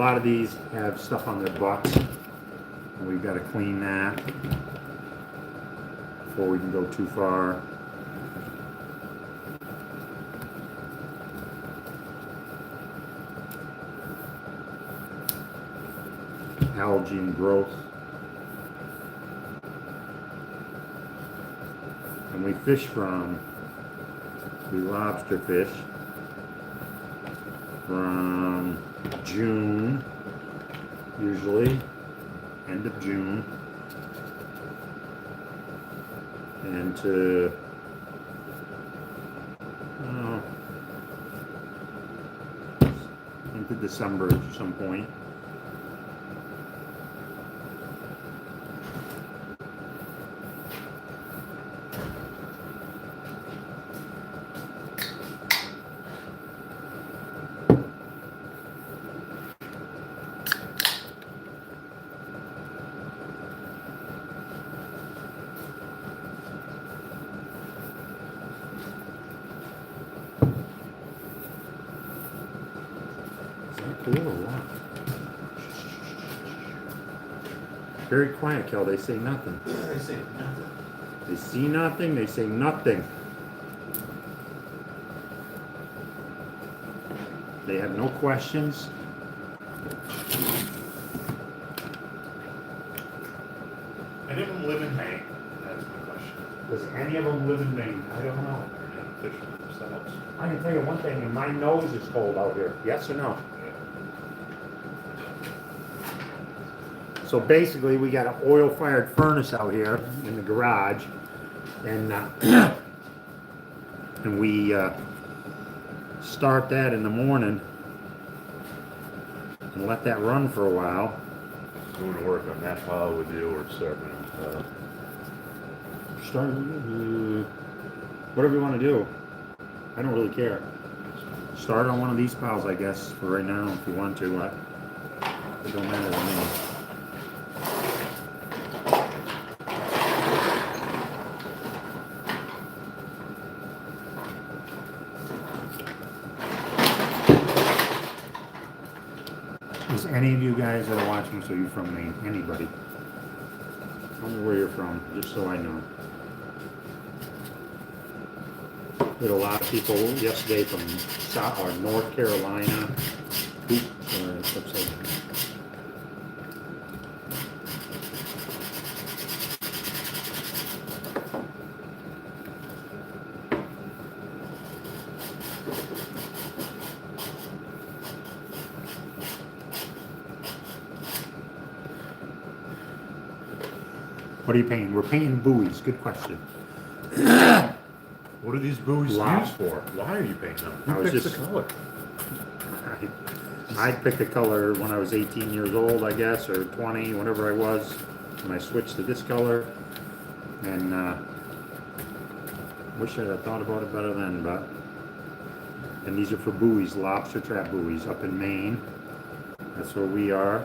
B: lot of these have stuff on their butts, and we've got to clean that before we can go too far. Algae and growth. And we fish from, we lobster fish from June, usually, end of June, and to, into December at some point. Cool or what? Very quiet, Kel. They say nothing.
A: I say nothing.
B: They see nothing, they say nothing. They have no questions.
A: Any of them live in Maine? That's my question.
B: Does any of them live in Maine? I don't know.
A: They're not fishing themselves.
B: I can tell you one thing, my nose is cold out here. Yes or no? So basically, we got an oil-fired furnace out here in the garage, and and we start that in the morning and let that run for a while.
A: Going to work on that pile with you or starting
B: Start whatever you want to do. I don't really care. Start on one of these piles, I guess, for right now if you want to. It don't matter to me. Is any of you guys that are watching, so you're from Maine? Anybody? Tell me where you're from, just so I know. We had a lot of people yesterday from South or North Carolina. Oops, sorry, it's upside down. What are you paying? We're paying buoys. Good question.
A: What are these buoys
B: Wow.
A: used for? Why are you paying them?
B: I
A: Who
B: was
A: picks
B: just-
A: the color?
B: I picked a color when I was 18 years old, I guess, or 20, whatever I was, when I switched to this color. And wish I'd have thought about it better then, but. And these are for buoys, lobster trap buoys up in Maine. That's where we are.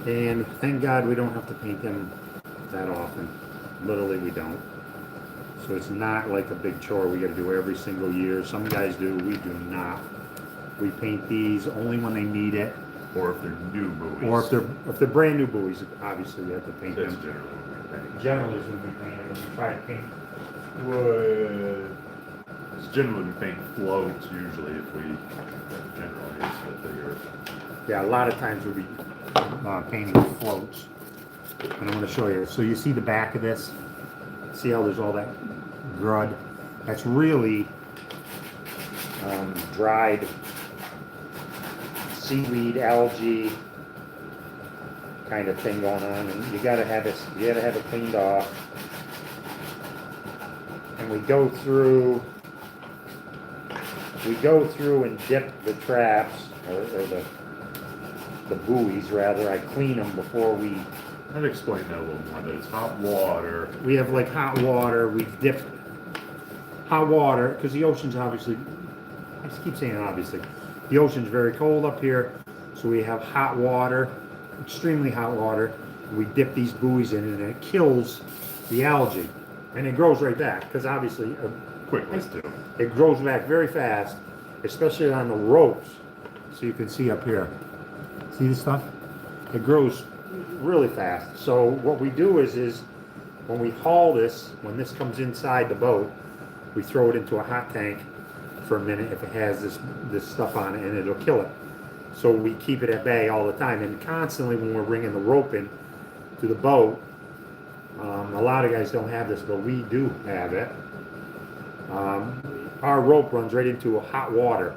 B: And thank God we don't have to paint them that often. Literally, we don't. So it's not like a big chore we got to do every single year. Some guys do, we do not. We paint these only when they need it,
A: Or if they're new buoys.
B: or if they're brand new buoys. Obviously, we have to paint
A: That's
B: them.
A: generally what we pay.
B: Generally, is when we paint them, we try to paint.
A: It's generally we paint floats usually if we generally it's the bigger.
B: Yeah, a lot of times we'll be painting floats. And I'm going to show you. So you see the back of this? See how there's all that grud? That's really dried seaweed, algae kind of thing going on, and you got to have it. You got to have it cleaned off. And we go through and dip the traps or the buoys rather. I clean them before we.
A: I'd explain that a little more. That it's hot water.
B: We have like hot water. We dip hot water because the ocean's obviously. I just keep saying obviously. The ocean's very cold up here, so we have hot water, extremely hot water. We dip these buoys in, and it kills the algae, and it grows right back because obviously
A: Quickly too.
B: it grows back very fast, especially on the ropes. So you can see up here. See this stuff? It grows really fast. So what we do is when we haul this, when this comes inside the boat, we throw it into a hot tank for a minute if it has this stuff on it, and it'll kill it. So we keep it at bay all the time, and constantly when we're bringing the rope in to the boat, a lot of guys don't have this, but we do have it. Our rope runs right into hot water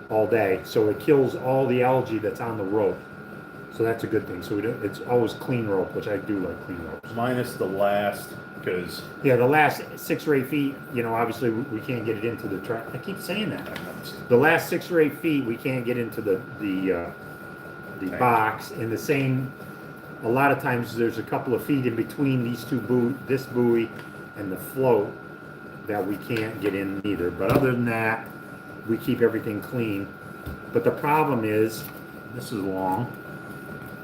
B: all day, so it kills all the algae that's on the rope. So that's a good thing. So it's always clean rope, which I do like clean ropes.
A: Minus the last, because
B: Yeah, the last 6 or 8 feet, obviously we can't get it into the trap. I keep saying that. The last 6 or 8 feet, we can't get into the box. And the same, a lot of times there's a couple of feet in between these two this buoy and the float that we can't get in either. But other than that, we keep everything clean. But the problem is, this is long.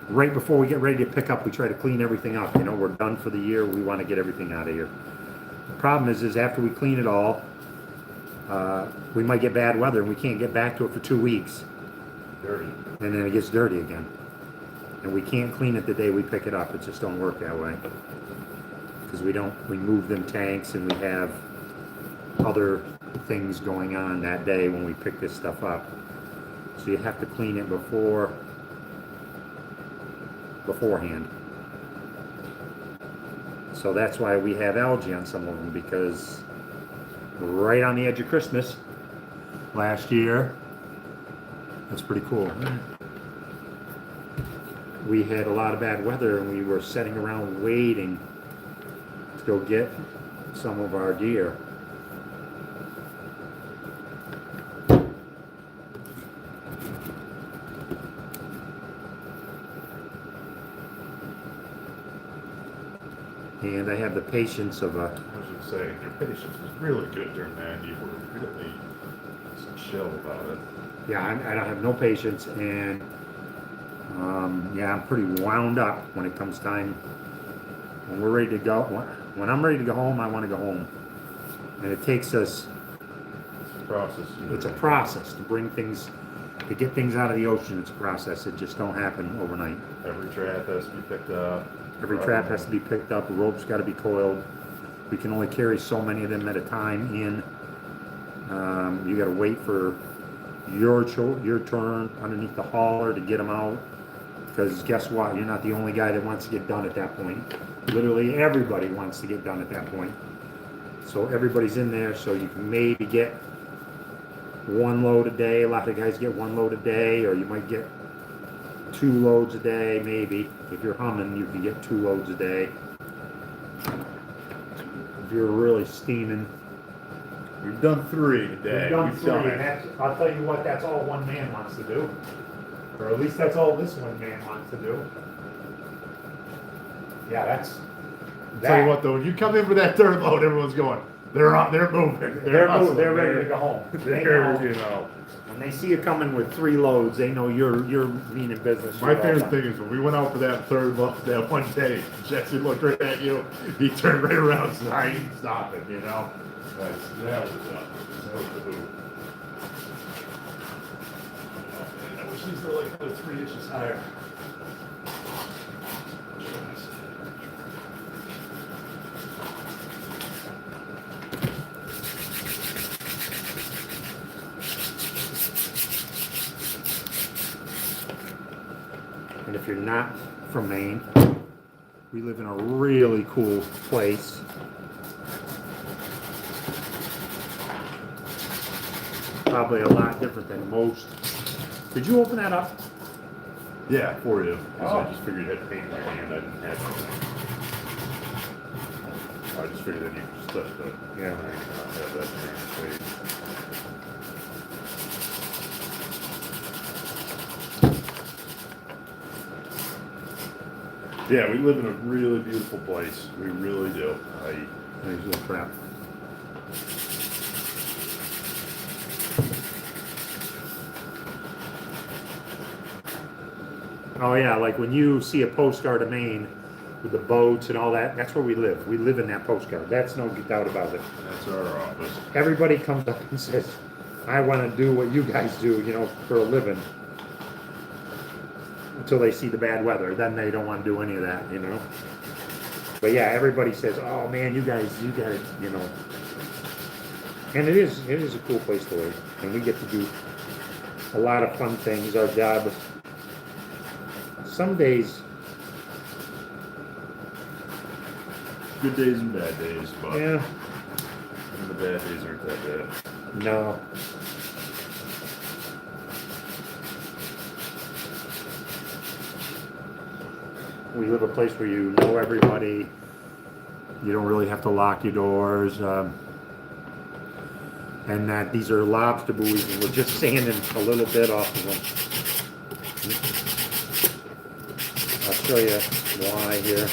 B: Right before we get ready to pick up, we try to clean everything up. We're done for the year. We want to get everything out of here. The problem is after we clean it all, we might get bad weather and we can't get back to it for 2 weeks.
A: dirty.
B: And then it gets dirty again. And we can't clean it the day we pick it up. It just don't work that way. Because we move them tanks and we have other things going on that day when we pick this stuff up. So you have to clean it beforehand. So that's why we have algae on some of them, because right on the edge of Christmas last year, that's pretty cool. We had a lot of bad weather and we were sitting around waiting to go get some of our deer. And I have the patience of a...
A: I was just saying, your patience was really good during that. You were really chill about it.
B: Yeah, I don't have no patience, and yeah, I'm pretty wound up when it comes time. When we're ready to go, when I'm ready to go home, I want to go home. And it takes us...
A: It's a process.
B: It's a process to bring things, to get things out of the ocean. It's a process. It just don't happen overnight.
A: Every trap has to be picked up.
B: Every trap has to be picked up. The rope's got to be coiled. We can only carry so many of them at a time in. You got to wait for your turn underneath the hauler to get them out. Because guess what? You're not the only guy that wants to get done at that point. Literally everybody wants to get done at that point. So everybody's in there, so you can maybe get one load a day. A lot of guys get one load a day, or you might get 2 loads a day, maybe. If you're humming, you can get 2 loads a day. If you're really steaming,
A: We've done 3 today.
B: we've done
A: We've
B: 3,
A: done
B: and
A: it.
B: I'll tell you what, that's all one man wants to do. Or at least that's all this one man wants to do. Yeah, that's...
A: Tell you what though, when you come in for that 3rd load, everyone's going, they're moving.
B: They're ready to go home. They
A: They're,
B: know.
A: you know.
B: When they see you coming with 3 loads, they know you're meaning business.
A: My favorite thing is when we went out for that 3rd load that one day, Jesse looked right at you, he turned right around and said, I ain't stopping, you know? That was the hoop. I wish these were like another 3 inches higher.
B: And if you're not from Maine, we live in a really cool place. Probably a lot different than most. Did you open that up?
A: Yeah, for you. 'Cause
B: Oh.
A: I just figured you had paint in your hand. I didn't have anything. I just figured that you could just touch the
B: Yeah.
A: thing and not have that in your face. Yeah, we live in a really beautiful place. We really do.
B: There's your crap. Oh yeah, like when you see a postcard of Maine with the boats and all that, that's where we live. We live in that postcard. That's no doubt about it.
A: That's our office.
B: Everybody comes up and says, I want to do what you guys do, you know, for a living. Until they see the bad weather. Then they don't want to do any of that, you know. But yeah, everybody says, oh man, you guys, you know. And it is a cool place to live. And we get to do a lot of fun things. Our job, some days,
A: Good days and bad days, but
B: yeah,
A: the bad days aren't that bad.
B: no. We live a place where you know everybody. You don't really have to lock your doors. And that these are lobster buoys, and we're just sanding a little bit off of them. I'll show you why here.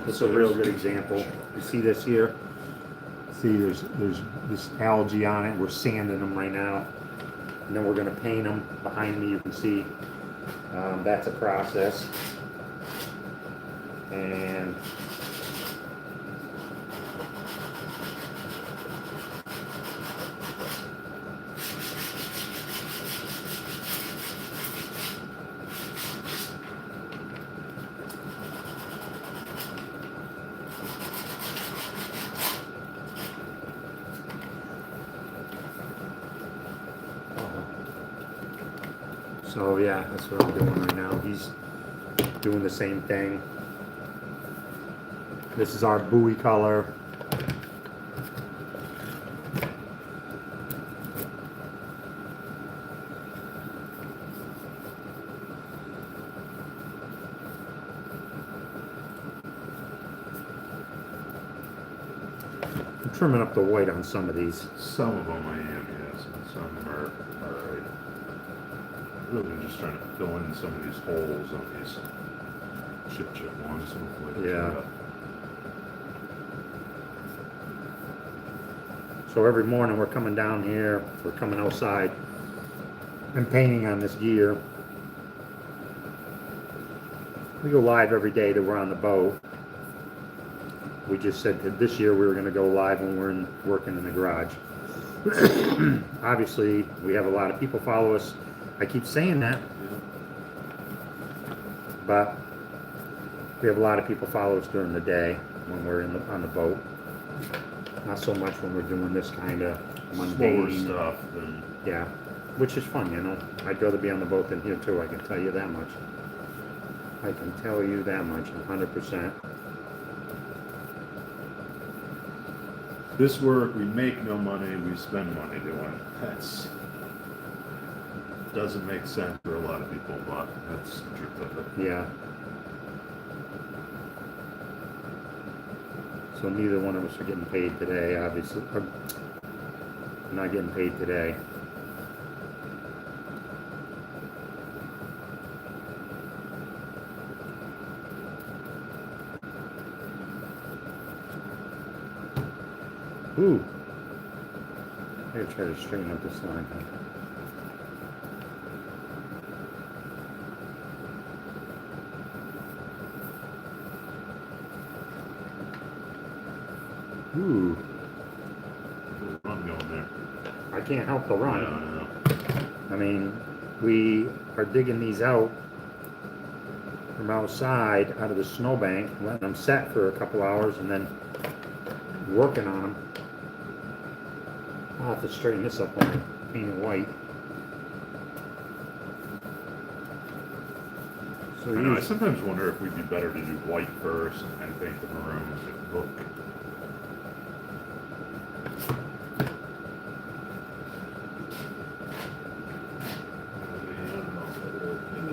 B: This is a real good example. You see this here? See, there's this algae on it. We're sanding them right now. And then we're going to paint them. Behind me you can see that's a process. And So yeah, that's what I'm doing right now. He's doing the same thing. This is our buoy color. I'm trimming up the white on some of these.
A: Some of them I am, yes, and some of them are alright. Really just trying to fill in some of these holes on these chip ones. Hopefully
B: Yeah. So every morning we're coming down here, we're coming outside and painting on this gear. We go live every day that we're on the boat. We just said that this year we were going to go live when we're working in the garage. Obviously, we have a lot of people follow us. I keep saying that, but we have a lot of people follow us during the day when we're on the boat. Not so much when we're doing this kind of mundane
A: stuff than
B: yeah, which is fun, you know. I'd rather be on the boat than here too. I can tell you that much. I can tell you that much, 100%.
A: this work. We make no money, we spend money doing. That's doesn't make sense for a lot of people, but that's the truth of it.
B: Yeah. So neither one of us are getting paid today, obviously. We're not getting paid today. Ooh. I gotta try to straighten up this line. Ooh.
A: There's a run going there.
B: I can't help the run.
A: I don't know.
B: I mean, we are digging these out from outside, out of the snowbank, letting them set for a couple hours, and then working on them. I'll have to straighten this up when I paint it white. So
A: I know, I sometimes wonder if we'd be better to do white first and then paint the maroon to look.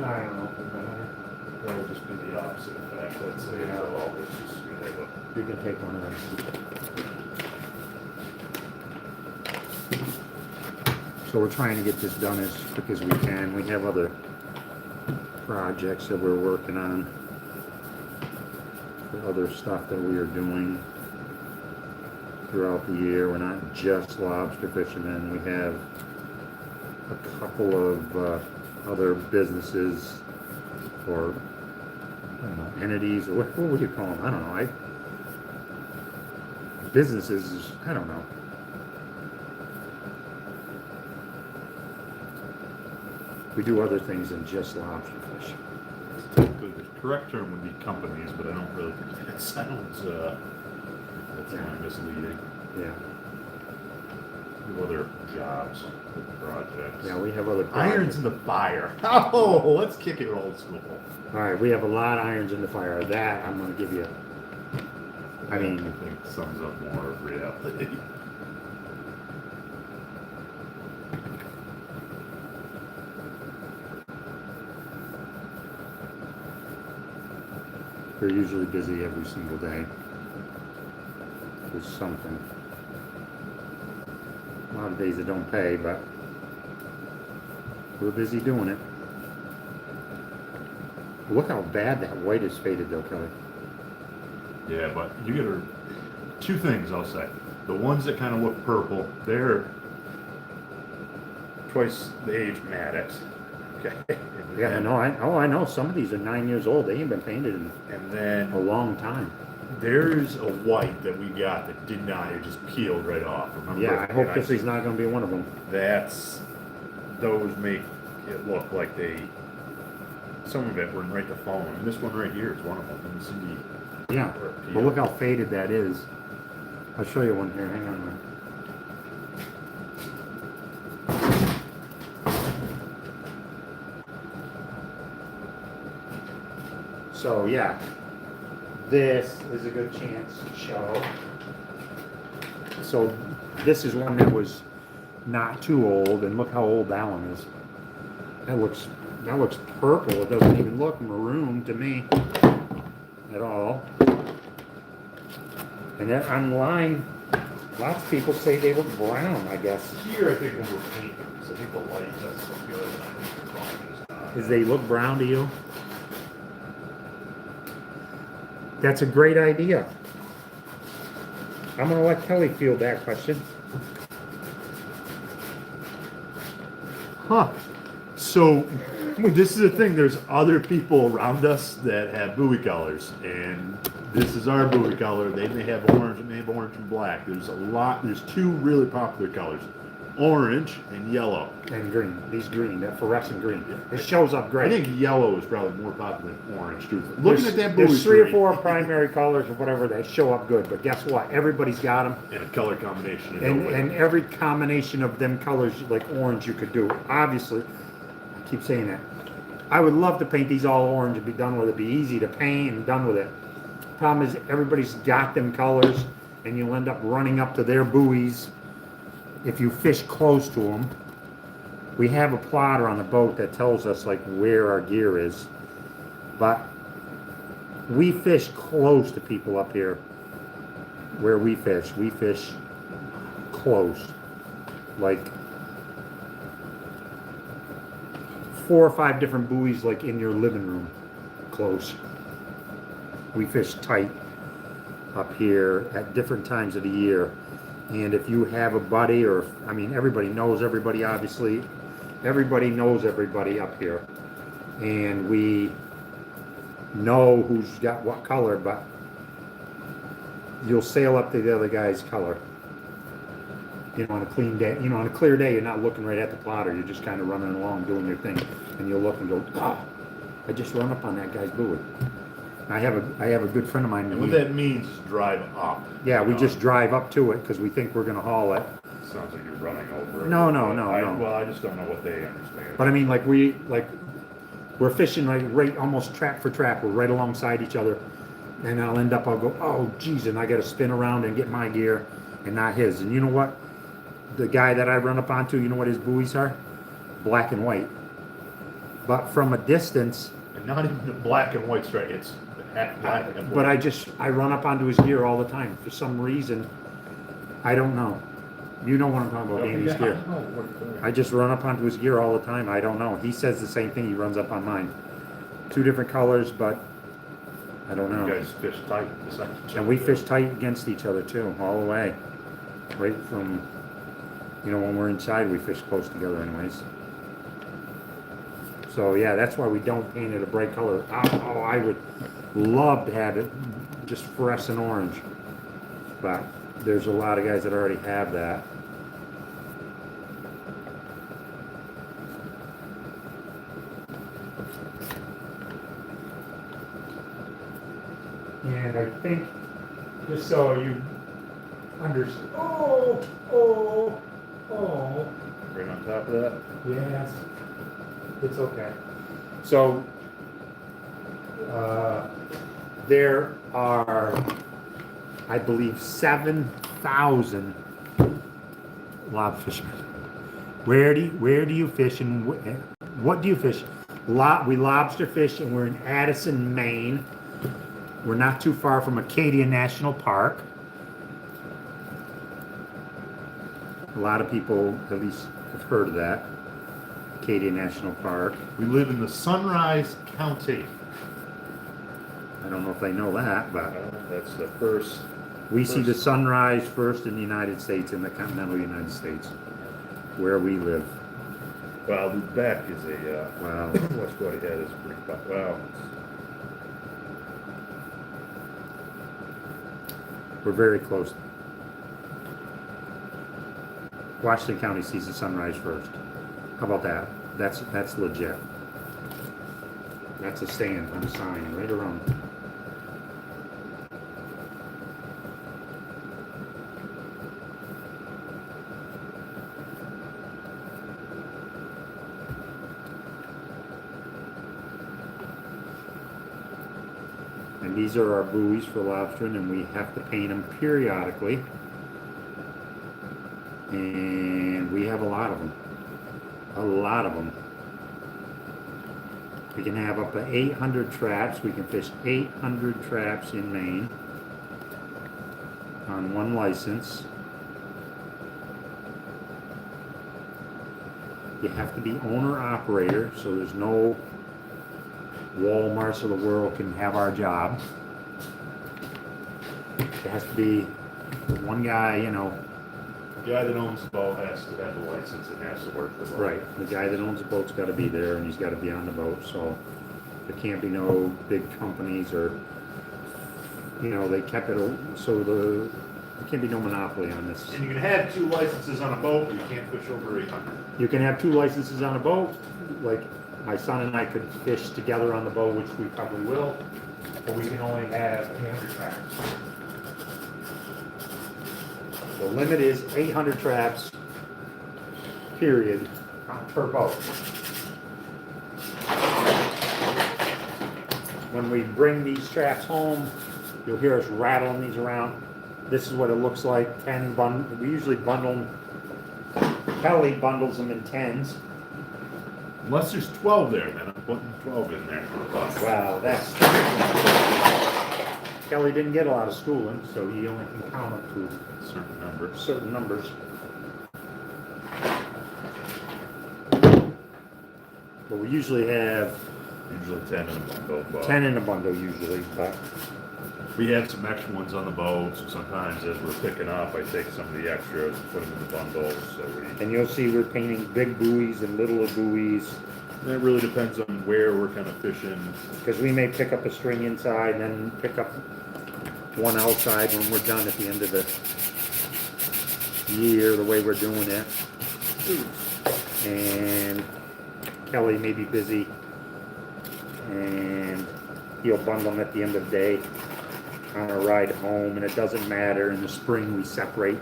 B: I don't know.
A: That would just be the opposite effect. Let's say,
B: Yeah.
A: oh, let's just be able to.
B: You can take one of them. So we're trying to get this done as quick as we can. We have other projects that we're working on, for other stuff that we are doing throughout the year. We're not just lobster fishermen. We have a couple of other businesses or I don't know, entities, or what would you call them? I don't know. Businesses, I don't know. We do other things than just lobster fish.
A: The correct term would be companies, but I don't really think that sounds, that's kind of misleading.
B: Yeah.
A: We have other jobs, projects.
B: Yeah, we have other
A: Irons in the fire. Oh, let's kick it old school.
B: All right, we have a lot of irons in the fire. That I'm going to give you. I mean,
A: I think sums up more of reality.
B: we're usually busy every single day with something. A lot of days that don't pay, but we're busy doing it. Look how bad that white is faded though, Kelly.
A: Yeah, but you get her two things I'll say. The ones that kind of look purple, they're twice the age Maddox. Okay.
B: Yeah, I know. I know. Some of these are 9 years old. They ain't been painted in
A: And then
B: a long time.
A: there's a white that we got that did not, it just peeled right off. Remember?
B: Yeah, I hope
A: And
B: this is not going to be one of them.
A: Those make it look like some of it went right to foam. And this one right here is one of them. You can see
B: Yeah, but look how faded that is. I'll show you one here. Hang on a minute. So yeah, this is a good chance to show. So this is one that was not too old, and look how old that one is. That looks purple. It doesn't even look maroon to me at all. And then online, lots of people say they look brown, I guess.
A: Here, I think when we're painting, because I think the light does so good. And I think the drawing is not.
B: Does they look brown to you? That's a great idea. I'm going to let Kelly field that question.
A: Huh. So, this is the thing. There's other people around us that have buoy colors, and this is our buoy color. They may have orange, and they have orange and black. There's two really popular colors, orange and yellow.
B: And green. These green, that fluorescent green. It shows up
A: I
B: great.
A: think yellow is probably more popular than orange, too. Looking at that buoy
B: There's 3 or
A: screen,
B: 4 primary colors or whatever that show up good, but guess what? Everybody's got them.
A: and a color combination.
B: And every combination of them colors, like orange, you could do. Obviously, I keep saying that. I would love to paint these all orange and be done with it. Be easy to paint and done with it. Problem is, everybody's got them colors, and you'll end up running up to their buoys if you fish close to them. We have a plotter on the boat that tells us like where our gear is, but we fish close to people up here. Where we fish close, like 4 or 5 different buoys, like in your living room, close. We fish tight up here at different times of the year. And if you have a buddy, or, I mean, everybody knows everybody, obviously. Everybody knows everybody up here. And we know who's got what color, but you'll sail up to the other guy's color. You know, on a clean day, you know, on a clear day, you're not looking right at the plotter. You're just kind of running along doing your thing. And you'll look and go, oh, I just run up on that guy's buoy. I have a good friend of mine.
A: And what that means is drive up.
B: Yeah, we just drive up to it because we think we're going to haul it.
A: Sounds like you're running over it.
B: No.
A: Well, I just don't know what they understand.
B: But I mean, we're fishing like right almost trap for trap. We're right alongside each other, and I'll go, oh geez, and I got to spin around and get my gear and not his. And you know what? The guy that I run up onto, you know what his buoys are? Black and white. But from a distance.
A: And not even the black and white stripe. It's half black and white.
B: But I run up onto his gear all the time for some reason. I don't know. You know what I'm talking about, Danny's gear. I just run up onto his gear all the time. I don't know. He says the same thing. He runs up on mine. 2 different colors, but I don't know.
A: You guys fish tight.
B: And we fish tight against each other too, all the way. Right from, you know, when we're inside, we fish close together anyways. So yeah, that's why we don't paint it a bright color. Oh, I would love to have it just fluorescent orange. But there's a lot of guys that already have that. And I think, just so you understand, oh.
A: Right on top of that?
B: Yes, it's okay. So, there are, I believe, 7,000 lob fishermen. Where do you fish, and what do you fish? We lobster fish, and we're in Addison, Maine. We're not too far from Acadia National Park. A lot of people, at least, have heard of that. Acadia National Park.
A: We live in the Sunrise County.
B: I don't know if they know that, but
A: That's the first.
B: we see the sunrise first in the United States, in the continental United States, where we live.
A: Well, the back is a.
B: Wow.
A: What's what he had is pretty. Wow.
B: We're very close. Washington County sees the sunrise first. How about that? That's legit. That's a stand on a sign right around. And these are our buoys for lobstering, and we have to paint them periodically. And we have a lot of them. A lot of them. We can have up to 800 traps. We can fish 800 traps in Maine on one license. You have to be owner-operator, so there's no Walmarts of the world can have our job. It has to be one guy, you know.
A: The guy that owns the boat has to have the license and has to work the boat.
B: Right. The guy that owns the boat's got to be there, and he's got to be on the boat. So there can't be no big companies or, you know, they kept it so there can't be no monopoly on this.
A: And you can have 2 licenses on a boat, but you can't fish over 800.
B: You can have 2 licenses on a boat, like my son and I could fish together on the boat, which we probably will, but we can only have 800 traps. The limit is 800 traps, period, per boat. When we bring these traps home, you'll hear us rattling these around. This is what it looks like, 10 bundles. We usually bundle them, Kelly bundles them in 10s.
A: Unless there's 12 there, then I'm putting 12 in there.
B: Wow, that's... Kelly didn't get a lot of schooling, so he only can count up to
A: Certain numbers.
B: certain numbers. But we usually have
A: Usually 10 in a bundle. But
B: 10 in a bundle usually, but
A: we have some extra ones on the boat, so sometimes as we're picking up, I take some of the extras, put them in the bundles, so
B: and you'll see we're painting big buoys and little buoys,
A: that really depends on where we're kind of fishing.
B: because we may pick up a string inside and then pick up one outside when we're done at the end of the year, the way we're doing it. And Kelly may be busy, and he'll bundle them at the end of the day on a ride home, and it doesn't matter. In the spring we separate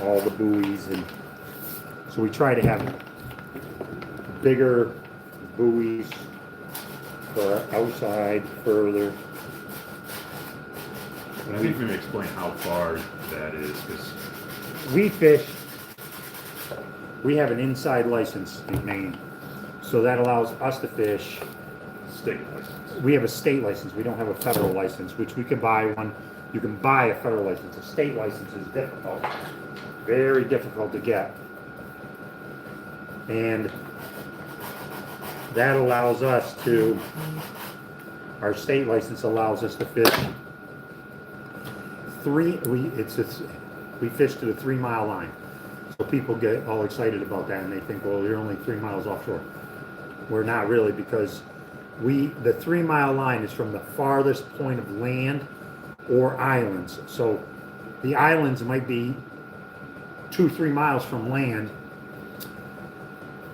B: all the buoys, and so we try to have bigger buoys for outside further.
A: And I think we may explain how far that is, because
B: We fish, we have an inside license in Maine, so that allows us to fish.
A: state license.
B: We have a state license, we don't have a federal license, which we can buy one. You can buy a federal license. A state license is difficult, very difficult to get. And that allows us to, our state license allows us to fish we fish to the 3 mile line. So people get all excited about that and they think, well, you're only 3 miles offshore. We're not really, because the 3 mile line is from the farthest point of land or islands. So the islands might be 2-3 miles from land,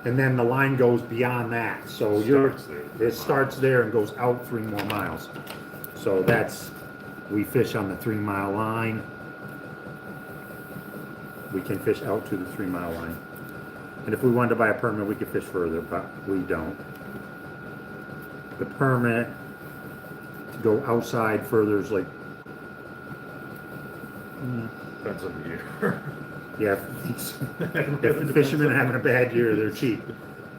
B: and then the line goes beyond that. So it starts there and goes out 3 more miles. So we fish on the 3 mile line. We can fish out to the 3 mile line. And if we wanted to buy a permit, we could fish further, but we don't. The permit to go outside further is like,
A: Depends on the year.
B: yeah, if the fishermen are having a bad year, they're cheap.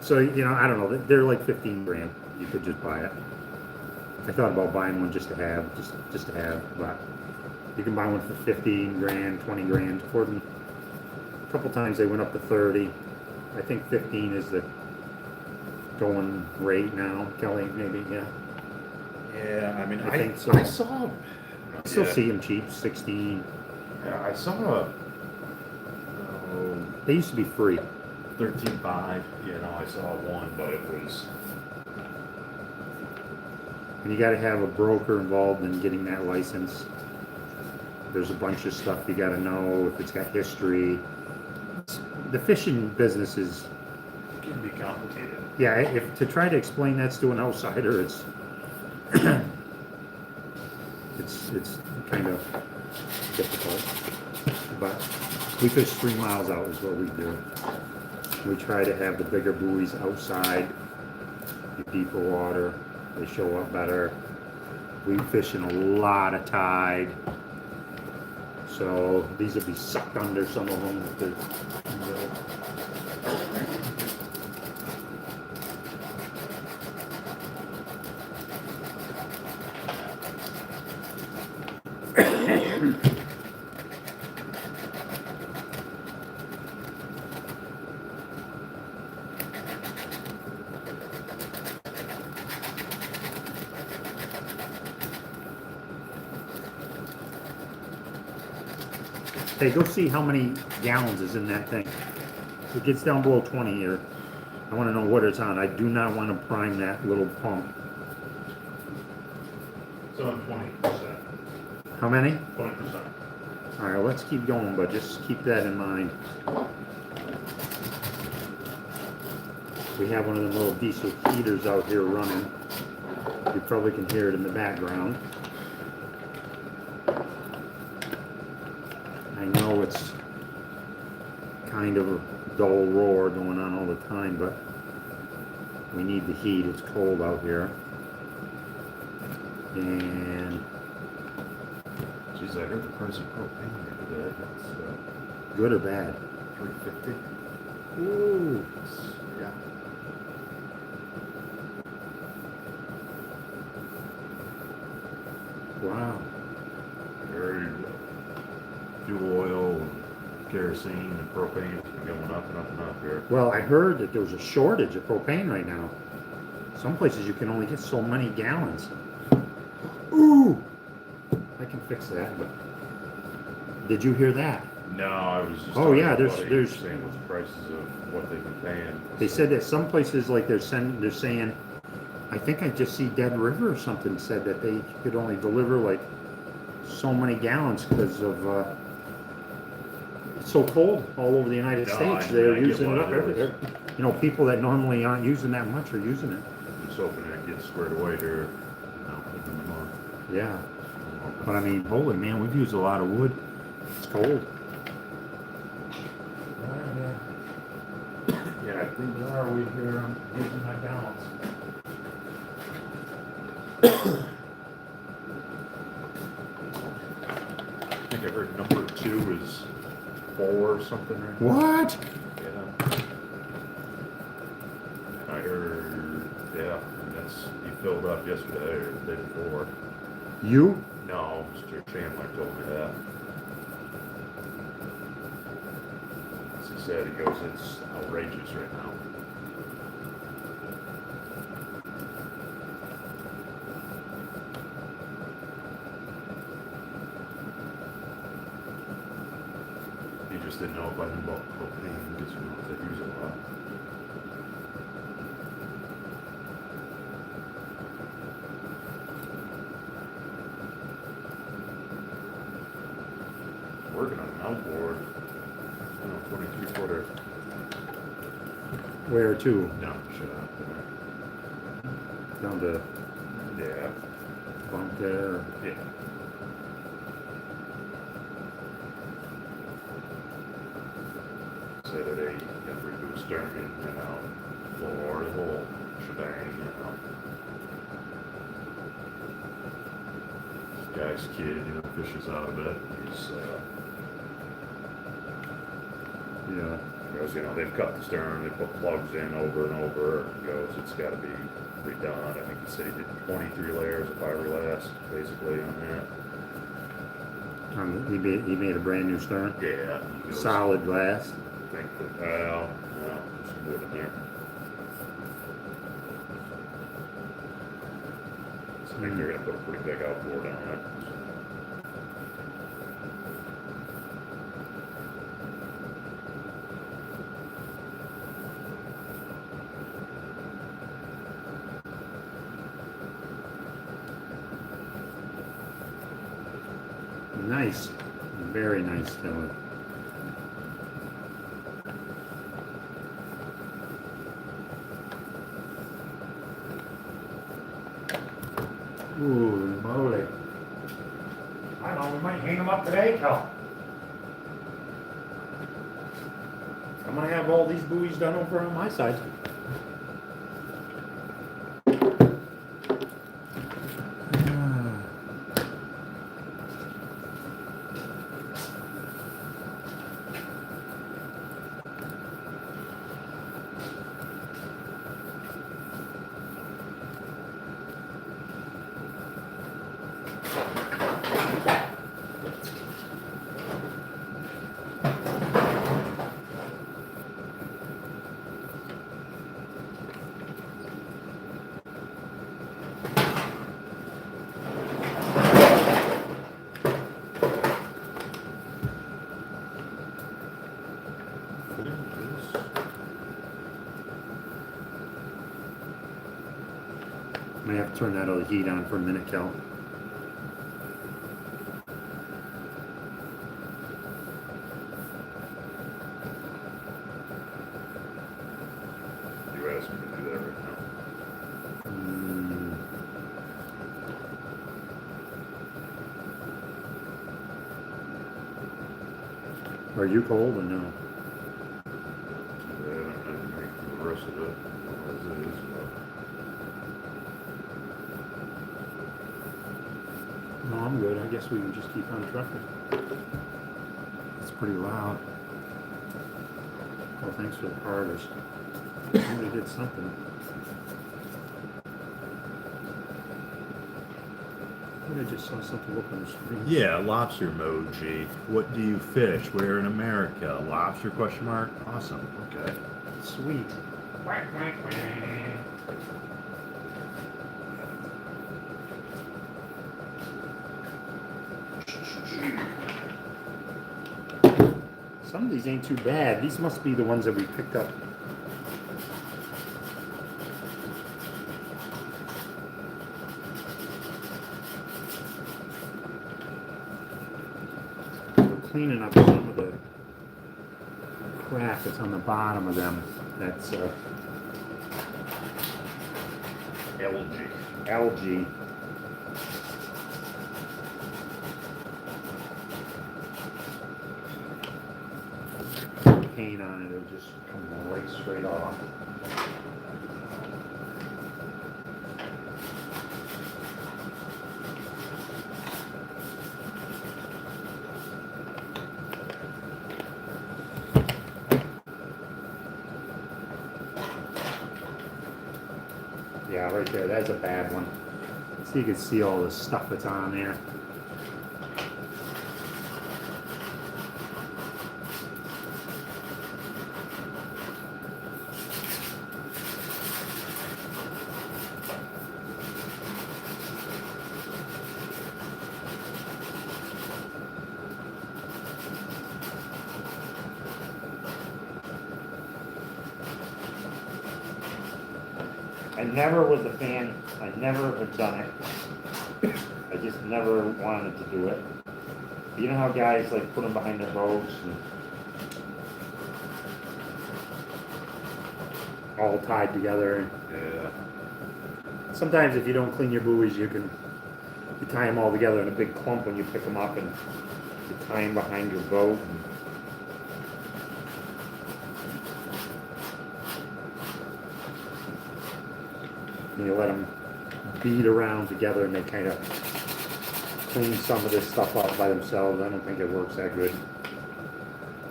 B: So, I don't know, they're like 15 grand. You could just buy it. I thought about buying one just to have, but you can buy one for 15 grand, 20 grand. A couple times they went up to 30. I think 15 is the going rate now. Kelly, maybe, yeah.
A: Yeah, I mean,
B: I think so.
A: I saw.
B: I still see them cheap, 16.
A: Yeah, I saw
B: They used to be free.
A: 13.5. I saw one, but it was.
B: And you got to have a broker involved in getting that license. There's a bunch of stuff you got to know, if it's got history. The fishing business is,
A: It can be complicated.
B: yeah, if to try to explain that to an outsider, it's it's kind of difficult. But we fish 3 miles out is what we do. We try to have the bigger buoys outside, the deeper water. They show up better. We fish in a lot of tide. So these will be sucked under, some of them. If Hey, go see how many gallons is in that thing. If it gets down below 20 here, I want to know what it's on. I do not want to prime that little pump.
A: It's on 20%.
B: How many?
A: 20%.
B: All right, let's keep going, but just keep that in mind. We have one of them little diesel heaters out here running. You probably can hear it in the background. I know it's kind of a dull roar going on all the time, but we need the heat. It's cold out here. And
A: Geez, I heard the price of propane the other day. That's
B: good or bad?
A: $3.50.
B: Ooh.
A: Yeah.
B: Wow.
A: I heard fuel oil, and kerosene, and propane has been going up and up and up here.
B: Well, I heard that there was a shortage of propane right now. Some places you can only get so many gallons. Ooh! I can fix that, but did you hear that?
A: No, I was just.
B: Oh, yeah,
A: talking
B: there's-
A: about it, saying what the prices of what they've been paying.
B: They said that some places, like they're saying, I think I just see Dead River or something said that they could only deliver like so many gallons because of it's so cold all over the United
A: No,
B: States.
A: I
B: They're
A: get
B: using it
A: why
B: up
A: there
B: everywhere.
A: was-
B: You know, people that normally aren't using that much are using it.
A: Just hoping it gets squared away here. Within the month.
B: Yeah. But I mean, holy man, we've used a lot of wood. It's cold. Yeah, I think we are. We here. I'm using my balance.
A: I think I heard number 2 is 4 or something right now.
B: What?
A: Yeah. I heard, yeah, and that's, he filled up yesterday or the day before.
B: You?
A: No, Mr. Chandler told me that. As he said, he goes, it's outrageous right now. He just didn't know if I knew about propane, because they use it a lot. Working on an outboard, 23-footer.
B: Where to?
A: Down the shop
B: Down to
A: there. Yeah.
B: bunk there.
A: Yeah. Saturday, got to redo a stern, floor, the whole shebang, This guy's kid, fishes out of it. He's,
B: Yeah.
A: goes, they've cut the stern, they put plugs in over and over. He goes, it's got to be redone. I think he said he did 23 layers of fiberglass, basically, on that.
B: He made a brand new stern.
A: Yeah. He goes,
B: Solid glass.
A: I think that, well, no, there's some wood in there. So I think they're going to put a pretty big outboard on it.
B: Nice. Very nice, Kelly. Ooh, moly. I don't know, we might hang them up today, Cal. I'm gonna have all these buoys done over on my side. May have to turn that other heat on for a minute, Kel.
A: You asked me to do that right now.
B: Are you cold or no?
A: Yeah, I didn't make the rest of it as it is.
B: No, I'm good. I guess we can just keep on trucking. It's pretty loud. Oh, thanks for the parters. Somebody did something. I just saw something up on the screen.
C: Yeah, lobster emoji. What do you fish? Where in America? Lobster question mark? Awesome. Okay.
B: Sweet. Some of these ain't too bad. These must be the ones that we picked up. We're cleaning up some of the crap that's on the bottom of them. That's algae. Paint on it, it'll just come right straight off. Yeah, right there, that's a bad one. So you can see all the stuff that's on there. I never was a fan. I never have done it. I just never wanted to do it. You know how guys like put them behind their boats and all tied together.
A: Yeah.
B: Sometimes if you don't clean your buoys, you tie them all together in a big clump when you pick them up and you tie them behind your boat. And you let them bead around together and they kind of clean some of this stuff up by themselves. I don't think it works that good.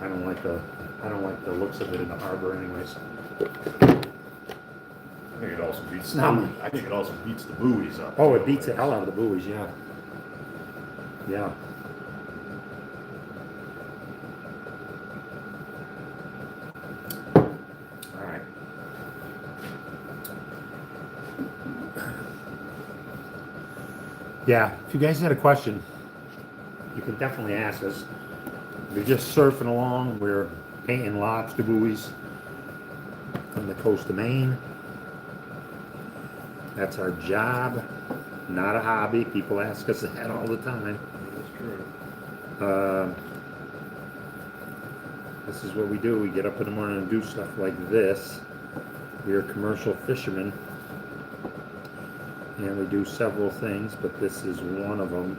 B: I don't like the looks of it in the harbor anyways.
A: I think it also beats.
B: No.
A: I think it also beats the buoys up.
B: Oh, it beats the hell out of the buoys, yeah. Yeah. All right. Yeah, if you guys had a question, you can definitely ask us. We're just surfing along. We're painting lobster buoys on the coast of Maine. That's our job, not a hobby. People ask us that all the time.
A: That's true.
B: This is what we do. We get up in the morning and do stuff like this. We're commercial fishermen. And we do several things, but this is one of them.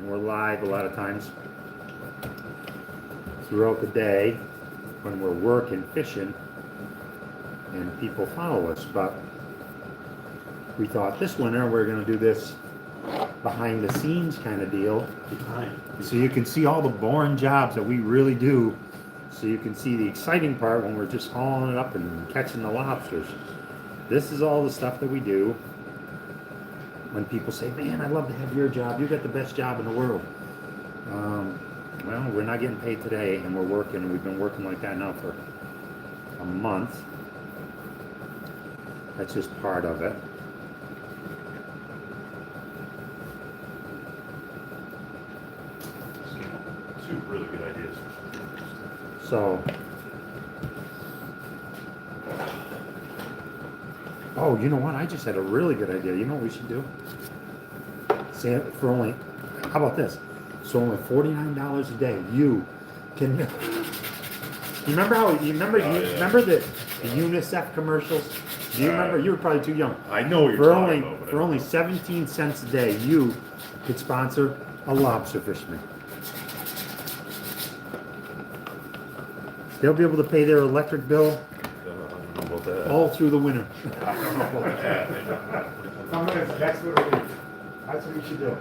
B: We're live a lot of times throughout the day when we're working, fishing, and people follow us. But we thought this winter we're going to do this behind the scenes kind of deal. So you can see all the boring jobs that we really do. So you can see the exciting part when we're just hauling it up and catching the lobsters. This is all the stuff that we do. When people say, man, I'd love to have your job. You got the best job in the world. Well, we're not getting paid today, and we're working. We've been working like that now for a month. That's just part of it.
A: Two really good ideas.
B: So, Oh, you know what? I just had a really good idea. You know what we should do? Say for only, how about this? So only $49 a day, you can. You remember how? You remember?
C: Oh,
B: You
C: yeah.
B: remember the UNICEF commercials? Do you remember? You were probably too young.
C: I know what you're
B: For
C: talking
B: only
C: about. But I
B: for only
C: don't know.
B: 17 cents a day, you could sponsor a lobster fisherman. They'll be able to pay their electric bill
C: I don't know about that.
B: all through the winter.
C: I don't know about that.
B: That's what we should do.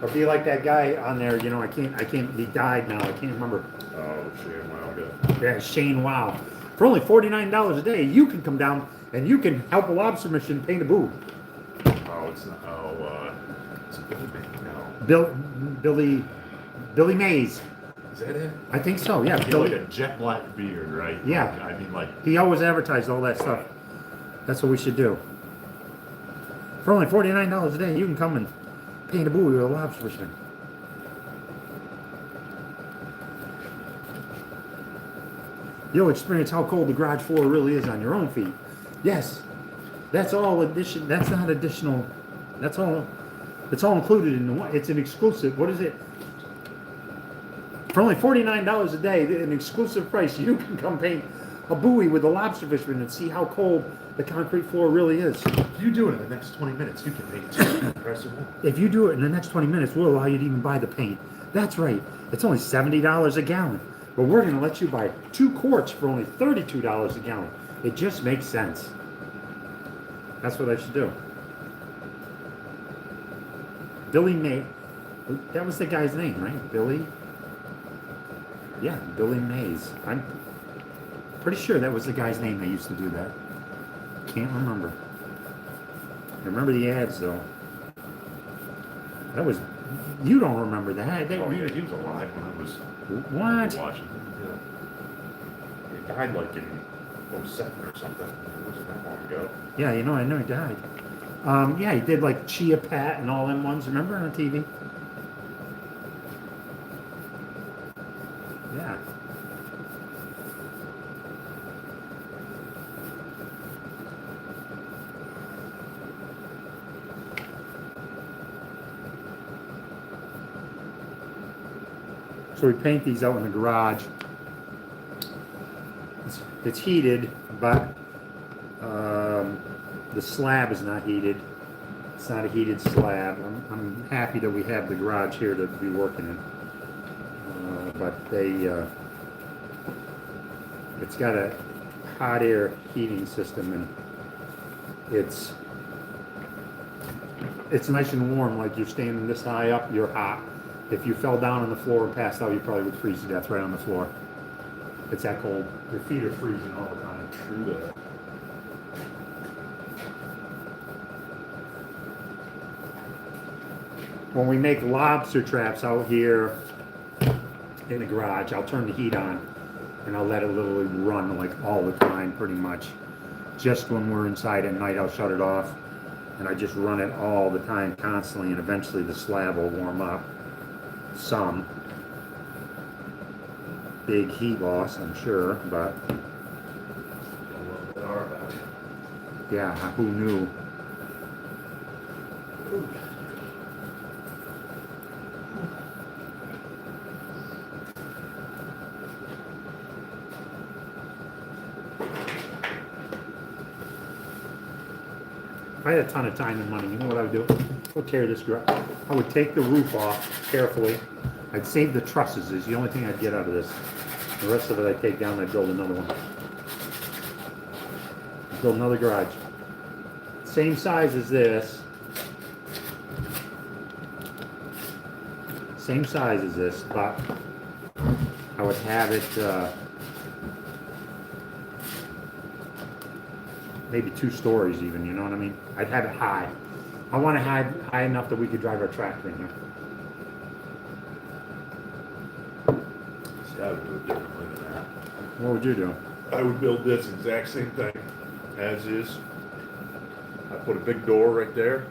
B: Or be like that guy on there, you know, I can't, he died now, I can't remember.
C: Oh, shit, wow, good.
B: Yeah, Shane Wow. For only $49 a day, you can come down and you can help a lobster mission paint a boob.
C: Oh, it's not. Oh, it's a Billy Mays now.
B: Billy Mays.
C: Is that it?
B: I think so, yeah.
C: He had
B: Billy,
C: like a jet black beard, right?
B: Yeah.
C: Like, I mean, like.
B: he always advertised all that stuff. That's what we should do. For only $49 a day, you can come and paint a buoy with a lobster fisherman. You'll experience how cold the garage floor really is on your own feet. Yes, that's all addition. That's not additional. That's all. It's all included in the one. It's an exclusive. What is it? For only $49 a day, an exclusive price, you can come paint a buoy with a lobster fisherman and see how cold the concrete floor really is.
A: If you do it in the next 20 minutes, you can make it impressive.
B: If you do it in the next 20 minutes, we'll allow you to even buy the paint. That's right. It's only $70 a gallon. But we're going to let you buy 2 quarts for only $32 a gallon. It just makes sense. That's what I should do. Billy May. That was the guy's name, right? Billy? Yeah, Billy Mays. I'm pretty sure that was the guy's name that used to do that. Can't remember. I remember the ads, though. That was... You don't remember that.
A: Oh, yeah, he was alive when I was
B: What?
A: watching him. Yeah. He died like in 07 or something. It wasn't that long ago.
B: Yeah, you know, I know he died. Yeah, he did like Chia Pat and all them ones. Remember on TV? Yeah. So we paint these out in the garage. It's heated, but the slab is not heated. It's not a heated slab. I'm happy that we have the garage here to be working in. But it's got a hot air heating system, and it's nice and warm. Like you're standing this high up, you're hot. If you fell down on the floor and passed out, you probably would freeze to death right on the floor. It's that cold. Your feet are freezing all the time.
A: True that.
B: When we make lobster traps out here in the garage, I'll turn the heat on and I'll let it literally run like all the time pretty much. Just when we're inside at night, I'll shut it off and I just run it all the time constantly, and eventually the slab will warm up some. Big heat loss, I'm sure, but yeah, who knew? If I had a ton of time and money, you know what I would do? Go tear this garage. I would take the roof off carefully. I'd save the trusses, is the only thing I'd get out of this. The rest of it I'd take down and I'd build another one. Build another garage. Same size as this. Same size as this, but I would have it maybe 2 stories even, you know what I mean? I'd have it high. I want to have high enough that we could drive our tractor in here.
A: See, I would do it differently than that.
B: What would you do?
A: I would build this exact same thing as is. I put a big door right there,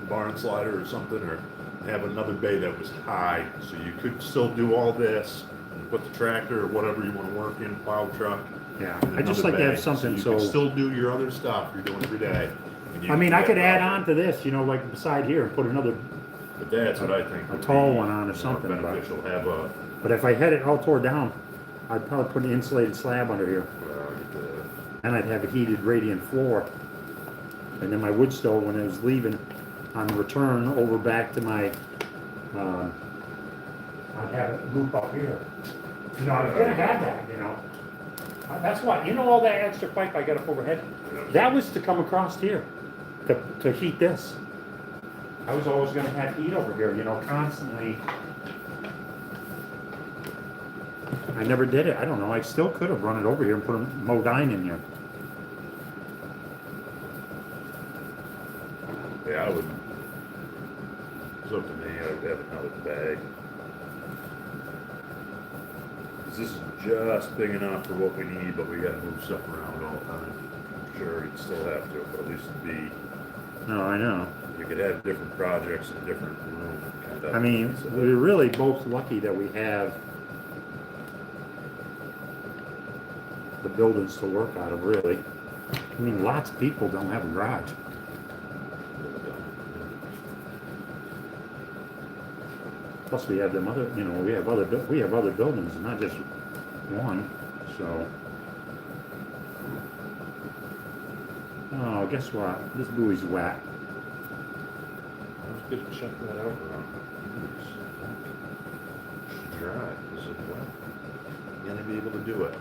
A: a barn slider or something, or have another bay that was high, so you could still do all this and put the tractor or whatever you want to work in, plow truck,
B: Yeah,
A: in
B: I just
A: another
B: like to have
A: bag,
B: something
A: you
B: so.
A: can still do your other stuff you're doing every day. and you
B: I mean,
A: can
B: I
A: get
B: could add
A: out.
B: on to this, like beside here, and put another.
A: But that's what I think.
B: A
A: would
B: tall
A: be
B: one on or
A: more
B: something, but-
A: beneficial. Have a
B: But if I had it all tore down, I'd probably put an insulated slab under here, and I'd have a heated radiant floor. And then my wood stove, when I was leaving on the return over back to my, I'd have it loop up here. I was gonna have that. That's why, all that extra pipe I got up overhead, that was to come across here, to heat this. I was always gonna have heat over here, constantly. I never did it. I don't know. I still could have run it over here and put a Modine in here.
A: Yeah, I would. It's up to me. I would have another bag. 'Cause this is just big enough for what we need, but we got to move stuff around all the time. Sure, you'd still have to, but at least it'd be.
B: No, I know.
A: You could have different projects in different rooms. Kind of,
B: I mean,
A: so.
B: we're really both lucky that we have the buildings to work out of, really. I mean, lots of people don't have a garage. Plus, we have them other, we have other buildings, not just one. So, oh, guess what? This buoy's wet.
A: I was good to check that out. Dry. Is it wet? You gonna be able to do it?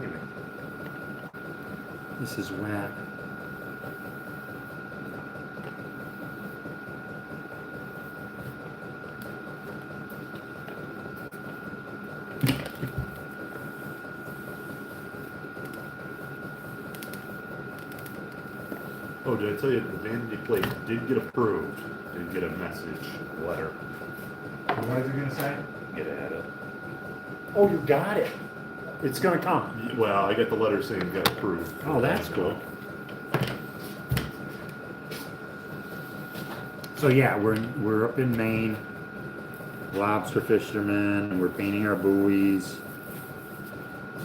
A: Maybe.
B: This is wet.
A: Oh, did I tell you the vanity plate did get approved? Did get a message, letter.
B: What is it gonna say?
A: Get at it.
B: Oh, you got it. It's gonna come.
A: Well, I got the letter saying it got approved.
B: Oh, that's cool. So yeah, we're up in Maine, lobster fishermen, and we're painting our buoys.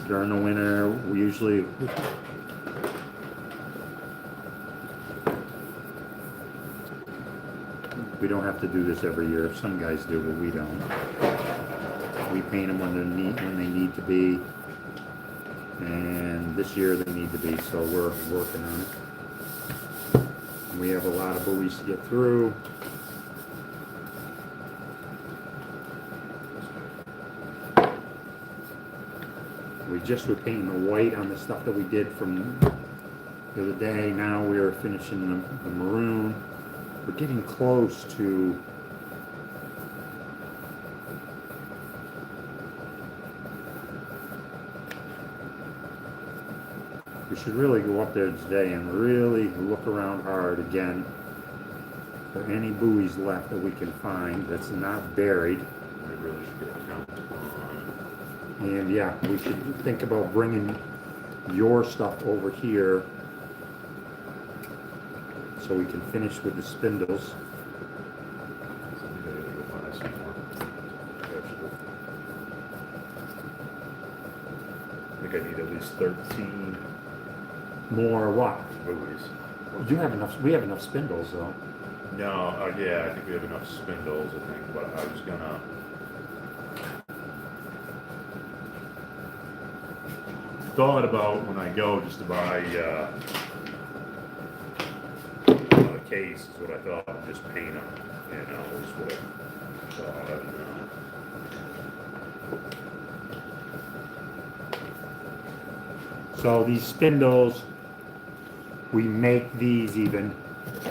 B: During the winter, we usually we don't have to do this every year. Some guys do, but we don't. We paint them when they need to be, and this year they need to be. So we're working on it. We have a lot of buoys to get through. We just were painting the white on the stuff that we did from the other day. Now we're finishing the maroon. We're getting close to we should really go up there today and really look around hard again for any buoys left that we can find that's not buried.
A: I really should get a count on
B: And yeah, we should think about bringing your stuff over here so we can finish with the spindles.
A: I think I gotta go buy some more vegetables. I think I need at least 13
B: More what?
A: buoys.
B: You have enough. We have enough spindles though.
A: No, yeah, I think we have enough spindles, I think, but I was gonna. Thought about when I go just to buy a case is what I thought, and just paint them, is what I thought, I don't know.
B: So these spindles, we make these even.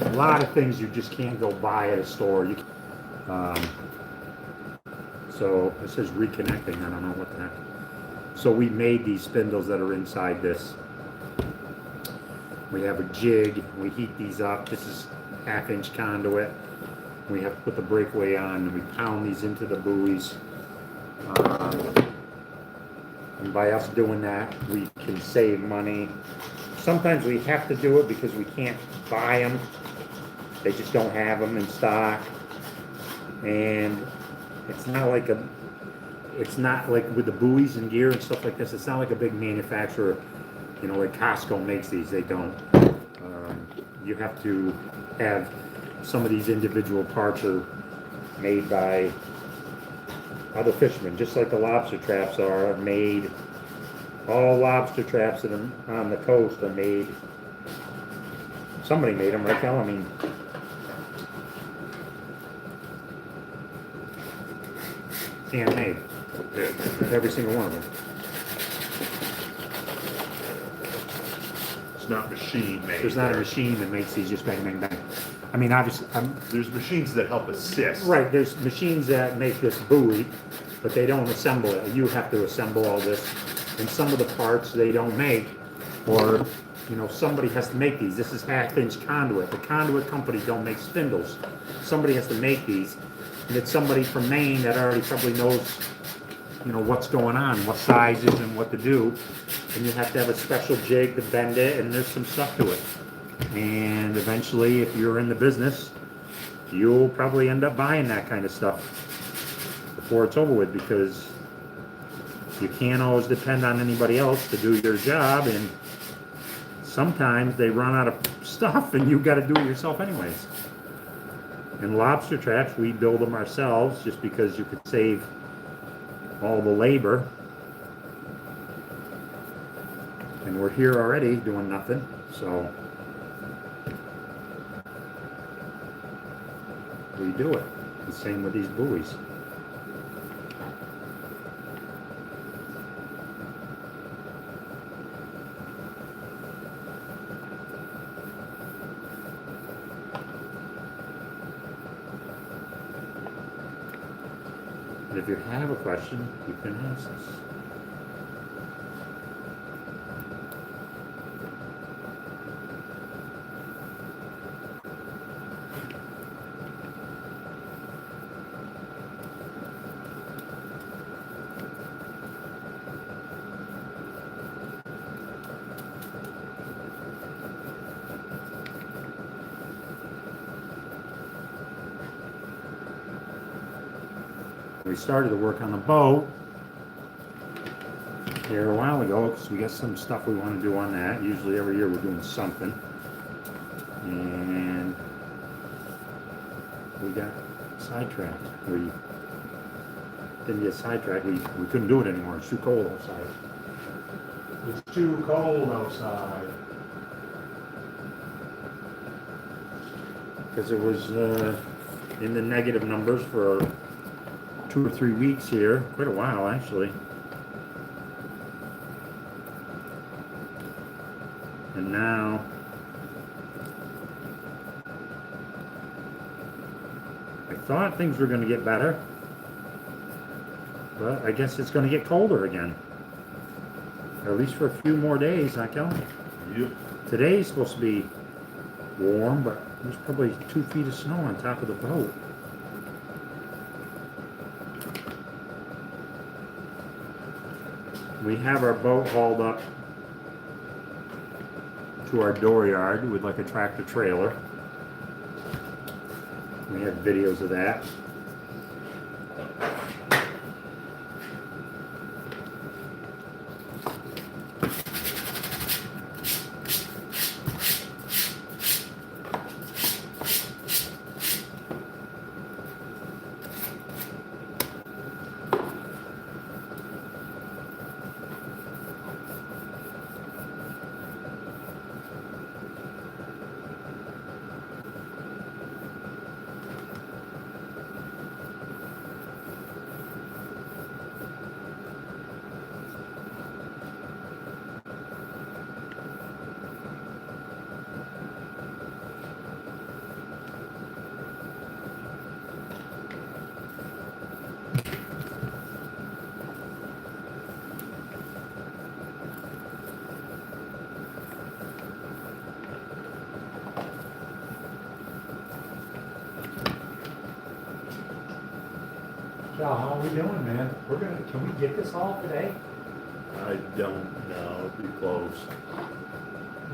B: A lot of things you just can't go buy at a store. So it says reconnecting. I don't know what the heck. So we made these spindles that are inside this. We have a jig. We heat these up. This is 1/2-inch conduit. We have to put the breakaway on, and we pound these into the buoys. And by us doing that, we can save money. Sometimes we have to do it because we can't buy them. They just don't have them in stock. And it's not like it's not like with the buoys and gear and stuff like this. It's not like a big manufacturer, you know, like Costco makes these. They don't. You have to have some of these individual parts are made by other fishermen, just like the lobster traps are made. All lobster traps that are on the coast are made. Somebody made them, right, Cal? I mean, handmade. Every single one of them.
C: It's not machine made.
B: There's not a machine that makes these just bang, bang, bang. I mean, obviously,
C: There's machines that help assist.
B: right, there's machines that make this buoy, but they don't assemble it. You have to assemble all this. And some of the parts they don't make, or, you know, somebody has to make these. This is half-inch conduit. The conduit company don't make spindles. Somebody has to make these. And it's somebody from Maine that already probably knows, you know, what's going on, what sizes and what to do. And you have to have a special jig to bend it, and there's some stuff to it. And eventually, if you're in the business, you'll probably end up buying that kind of stuff before it's over with, because you can't always depend on anybody else to do your job, and sometimes they run out of stuff and you got to do it yourself anyways. And lobster traps, we build them ourselves just because you could save all the labor. And we're here already doing nothing, so we do it. The same with these buoys. And if you have a question, you can ask us. We started to work on the boat here a while ago because we got some stuff we want to do on that. Usually every year we're doing something. And we got sidetracked. We didn't get sidetracked. We couldn't do it anymore. It's too cold outside. It's too cold outside. Because it was in the negative numbers for 2 or 3 weeks here, quite a while actually. And now I thought things were going to get better, but I guess it's going to get colder again. At least for a few more days, I tell you.
C: Yep.
B: Today's supposed to be warm, but there's probably 2 feet of snow on top of the boat. We have our boat hauled up to our dooryard with like a tractor trailer. We have videos of that. Cal, how are we doing, man? Can we get this all today?
C: I don't know. It'd be close.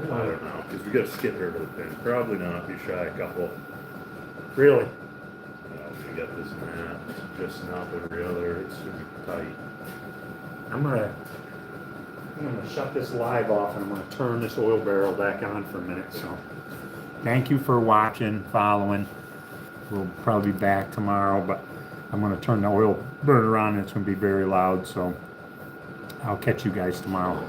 C: I don't know, because we got to skip here to the pin. Probably not. Be shy a couple.
B: Really?
C: Oh,
A: got this mat just enough every other. It's gonna be tight.
B: I'm gonna shut this live off and I'm gonna turn this oil barrel back on for a minute. So thank you for watching, following. We'll probably be back tomorrow, but I'm gonna turn the oil burner on and it's gonna be very loud. So I'll catch you guys tomorrow.